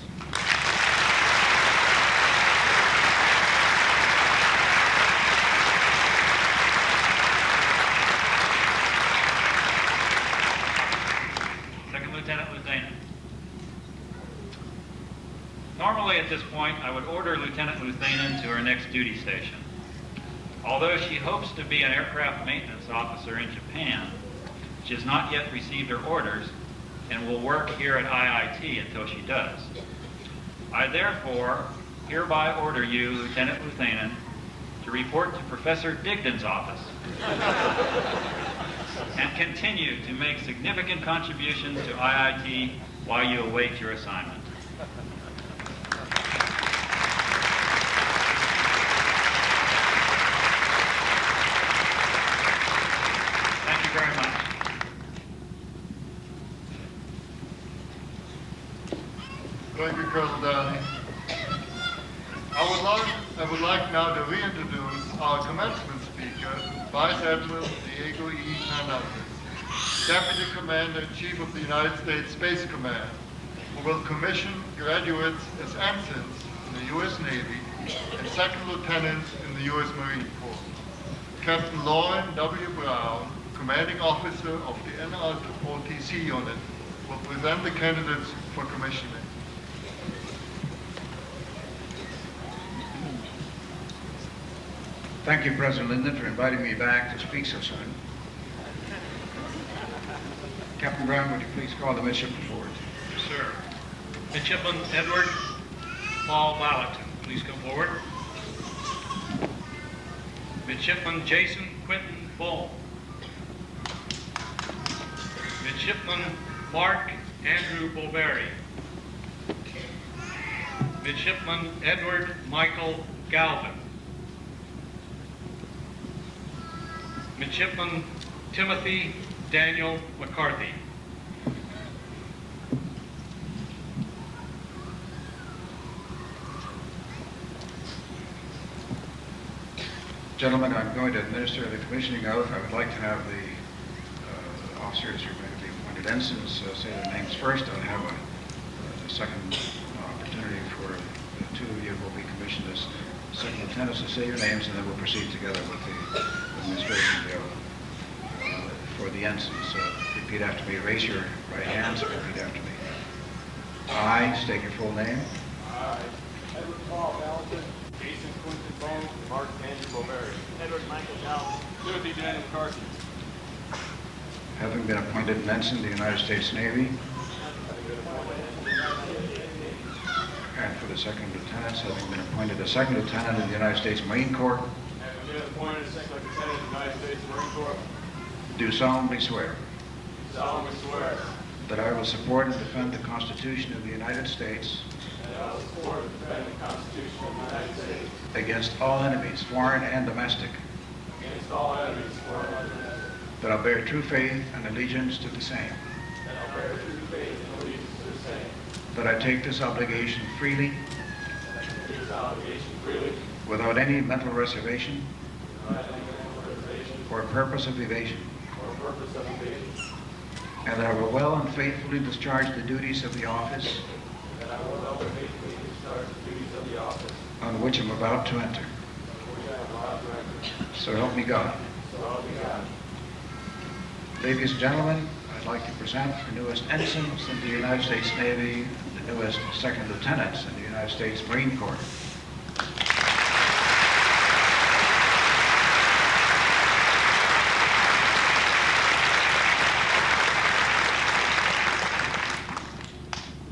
Second Lieutenant Luthanen. Normally at this point, I would order Lieutenant Luthanen to her next duty station. Although she hopes to be an aircraft maintenance officer in Japan, she has not yet received her orders and will work here at IIT until she does. I therefore hereby order you, Lieutenant Luthanen, to report to Professor Digdon's office and continue to make significant contributions to IIT while you await your assignment. Thank you very much. Thank you, Colonel Downey. I would like now to reintroduce our commencement speaker, Vice Admiral Diego E. Hernandez, Deputy Commander-in-Chief of the United States Space Command, who will commission graduates as ensigns in the U.S. Navy and second lieutenants in the U.S. Marine Corps. Captain Lauren W. Brown, Commanding Officer of the NROTC unit, will present the candidates for commissioning. Thank you, President Linden, for inviting me back to speak so soon. Captain Brown, would you please call the midshipmen forward? Yes, sir. Midshipman Edward Paul Valentin, please come forward. Midshipman Jason Quinton Bull. Midshipman Mark Andrew Boveri. Midshipman Edward Michael Galvin. Midshipman Timothy Daniel McCarthy. Gentlemen, I'm going to administer the commissioning oath. I would like to have the officers who are going to be appointed ensigns say their names first. I'll have a second opportunity for the two of you who will be commissioned as second lieutenants to say your names, and then we'll proceed together with the administration of the oath. For the ensigns, repeat after me. Raise your right hands and repeat after me. I state your full name. I, Edward Paul Valentin, Jason Quinton Bone, Mark Andrew Boveri, Edward Michael Galvin, Timothy Daniel McCarthy. Having been appointed an ensign in the United States Navy, and for the second lieutenants, having been appointed a second lieutenant in the United States Marine Corps, Having been appointed a second lieutenant in the United States Marine Corps, do solemnly swear solemnly swear that I will support and defend the Constitution of the United States that I will support and defend the Constitution of the United States against all enemies, foreign and domestic, against all enemies, foreign and domestic, that I'll bear true faith and allegiance to the same, that I will bear true faith and allegiance to the same, that I take this obligation freely, that I take this obligation freely, without any mental reservation without any mental reservation or purpose of evasion, or purpose of evasion, and that I will well and faithfully discharge the duties of the office that I will well and faithfully discharge the duties of the office on which I'm about to enter. which I am about to enter. So help me God. So help me God. Ladies and gentlemen, I'd like to present the newest ensigns in the United States Navy, the newest second lieutenants in the United States Marine Corps.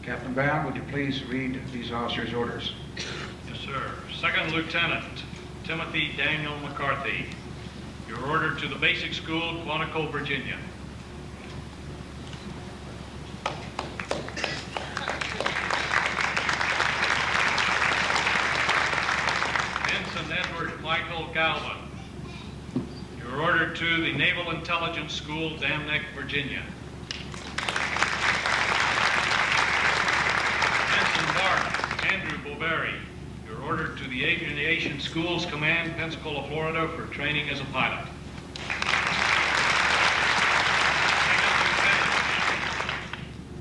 Captain Brown, would you please read these officers' orders? Yes, sir. Second Lieutenant Timothy Daniel McCarthy, you're ordered to the basic school, Quantico, Virginia. Ensign Edward Michael Galvin, you're ordered to the Naval Intelligence School, Dam Neck, Virginia. Mark Andrew Boveri, you're ordered to the Aviation Schools Command, Pensacola, Florida, for training as a pilot.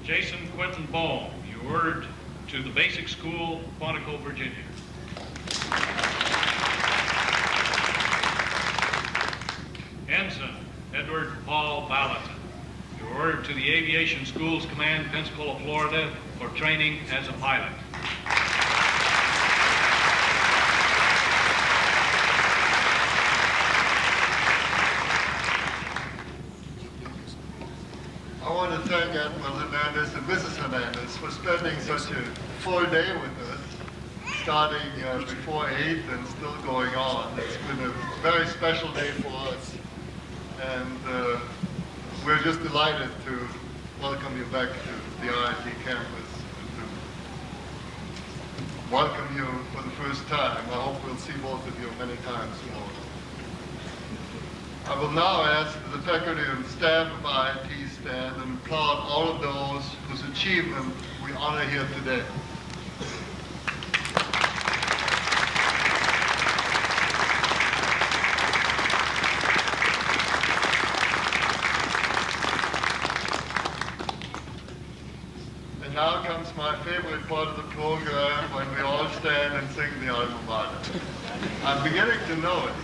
Jason Quinton Bone, you're ordered to the Basic School, Quantico, Virginia. Ensign Edward Paul Valentin, you're ordered to the Aviation Schools Command, Pensacola, Florida, for training as a pilot. I want to thank Admiral Hernandez and Mrs. Hernandez for spending such a full day with us, starting before 8 and still going on. It's been a very special day for us, and we're just delighted to welcome you back to the IIT campus, and to welcome you for the first time. I hope we'll see both of you many times more. I will now ask the faculty and staff of IIT stand and applaud all of those whose achievement we honor here today. my favorite part of the program when we all stand and sing the alma mater. I'm beginning to know it.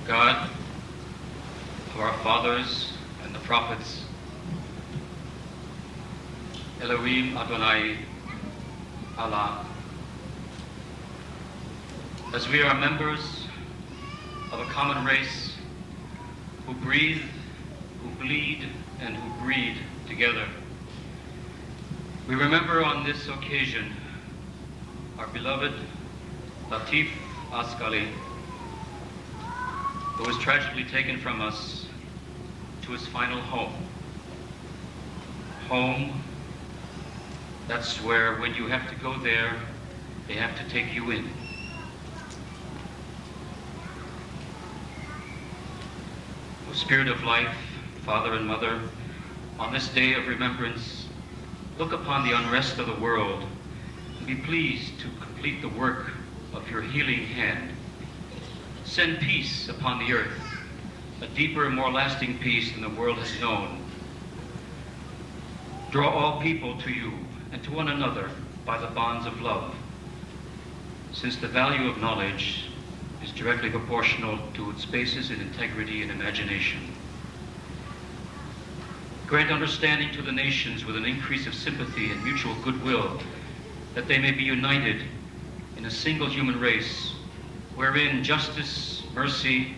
God of our fathers and the prophets, Elohim Adonai Allah, as we are members of a common race who breathe, who bleed, and who breed together, we remember on this occasion our beloved Latif Asghali, who was tragically taken from us to his final home. Home, that's where when you have to go there, they have to take you in. O Spirit of life, Father and Mother, on this day of remembrance, look upon the unrest of the world and be pleased to complete the work of your healing hand. Send peace upon the earth, a deeper, more lasting peace than the world has known. Draw all people to you and to one another by the bonds of love, since the value of knowledge is directly proportional to its basis in integrity and imagination. Grant understanding to the nations with an increase of sympathy and mutual goodwill, that they may be united in a single human race, wherein justice, mercy,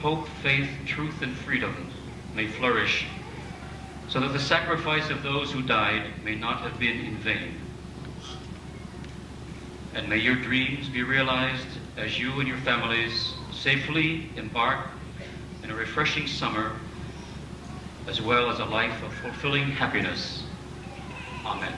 hope, faith, truth, and freedom may flourish, so that the sacrifice of those who died may not have been in vain. And may your dreams be realized as you and your families safely embark in a refreshing summer, as well as a life of fulfilling happiness. Amen.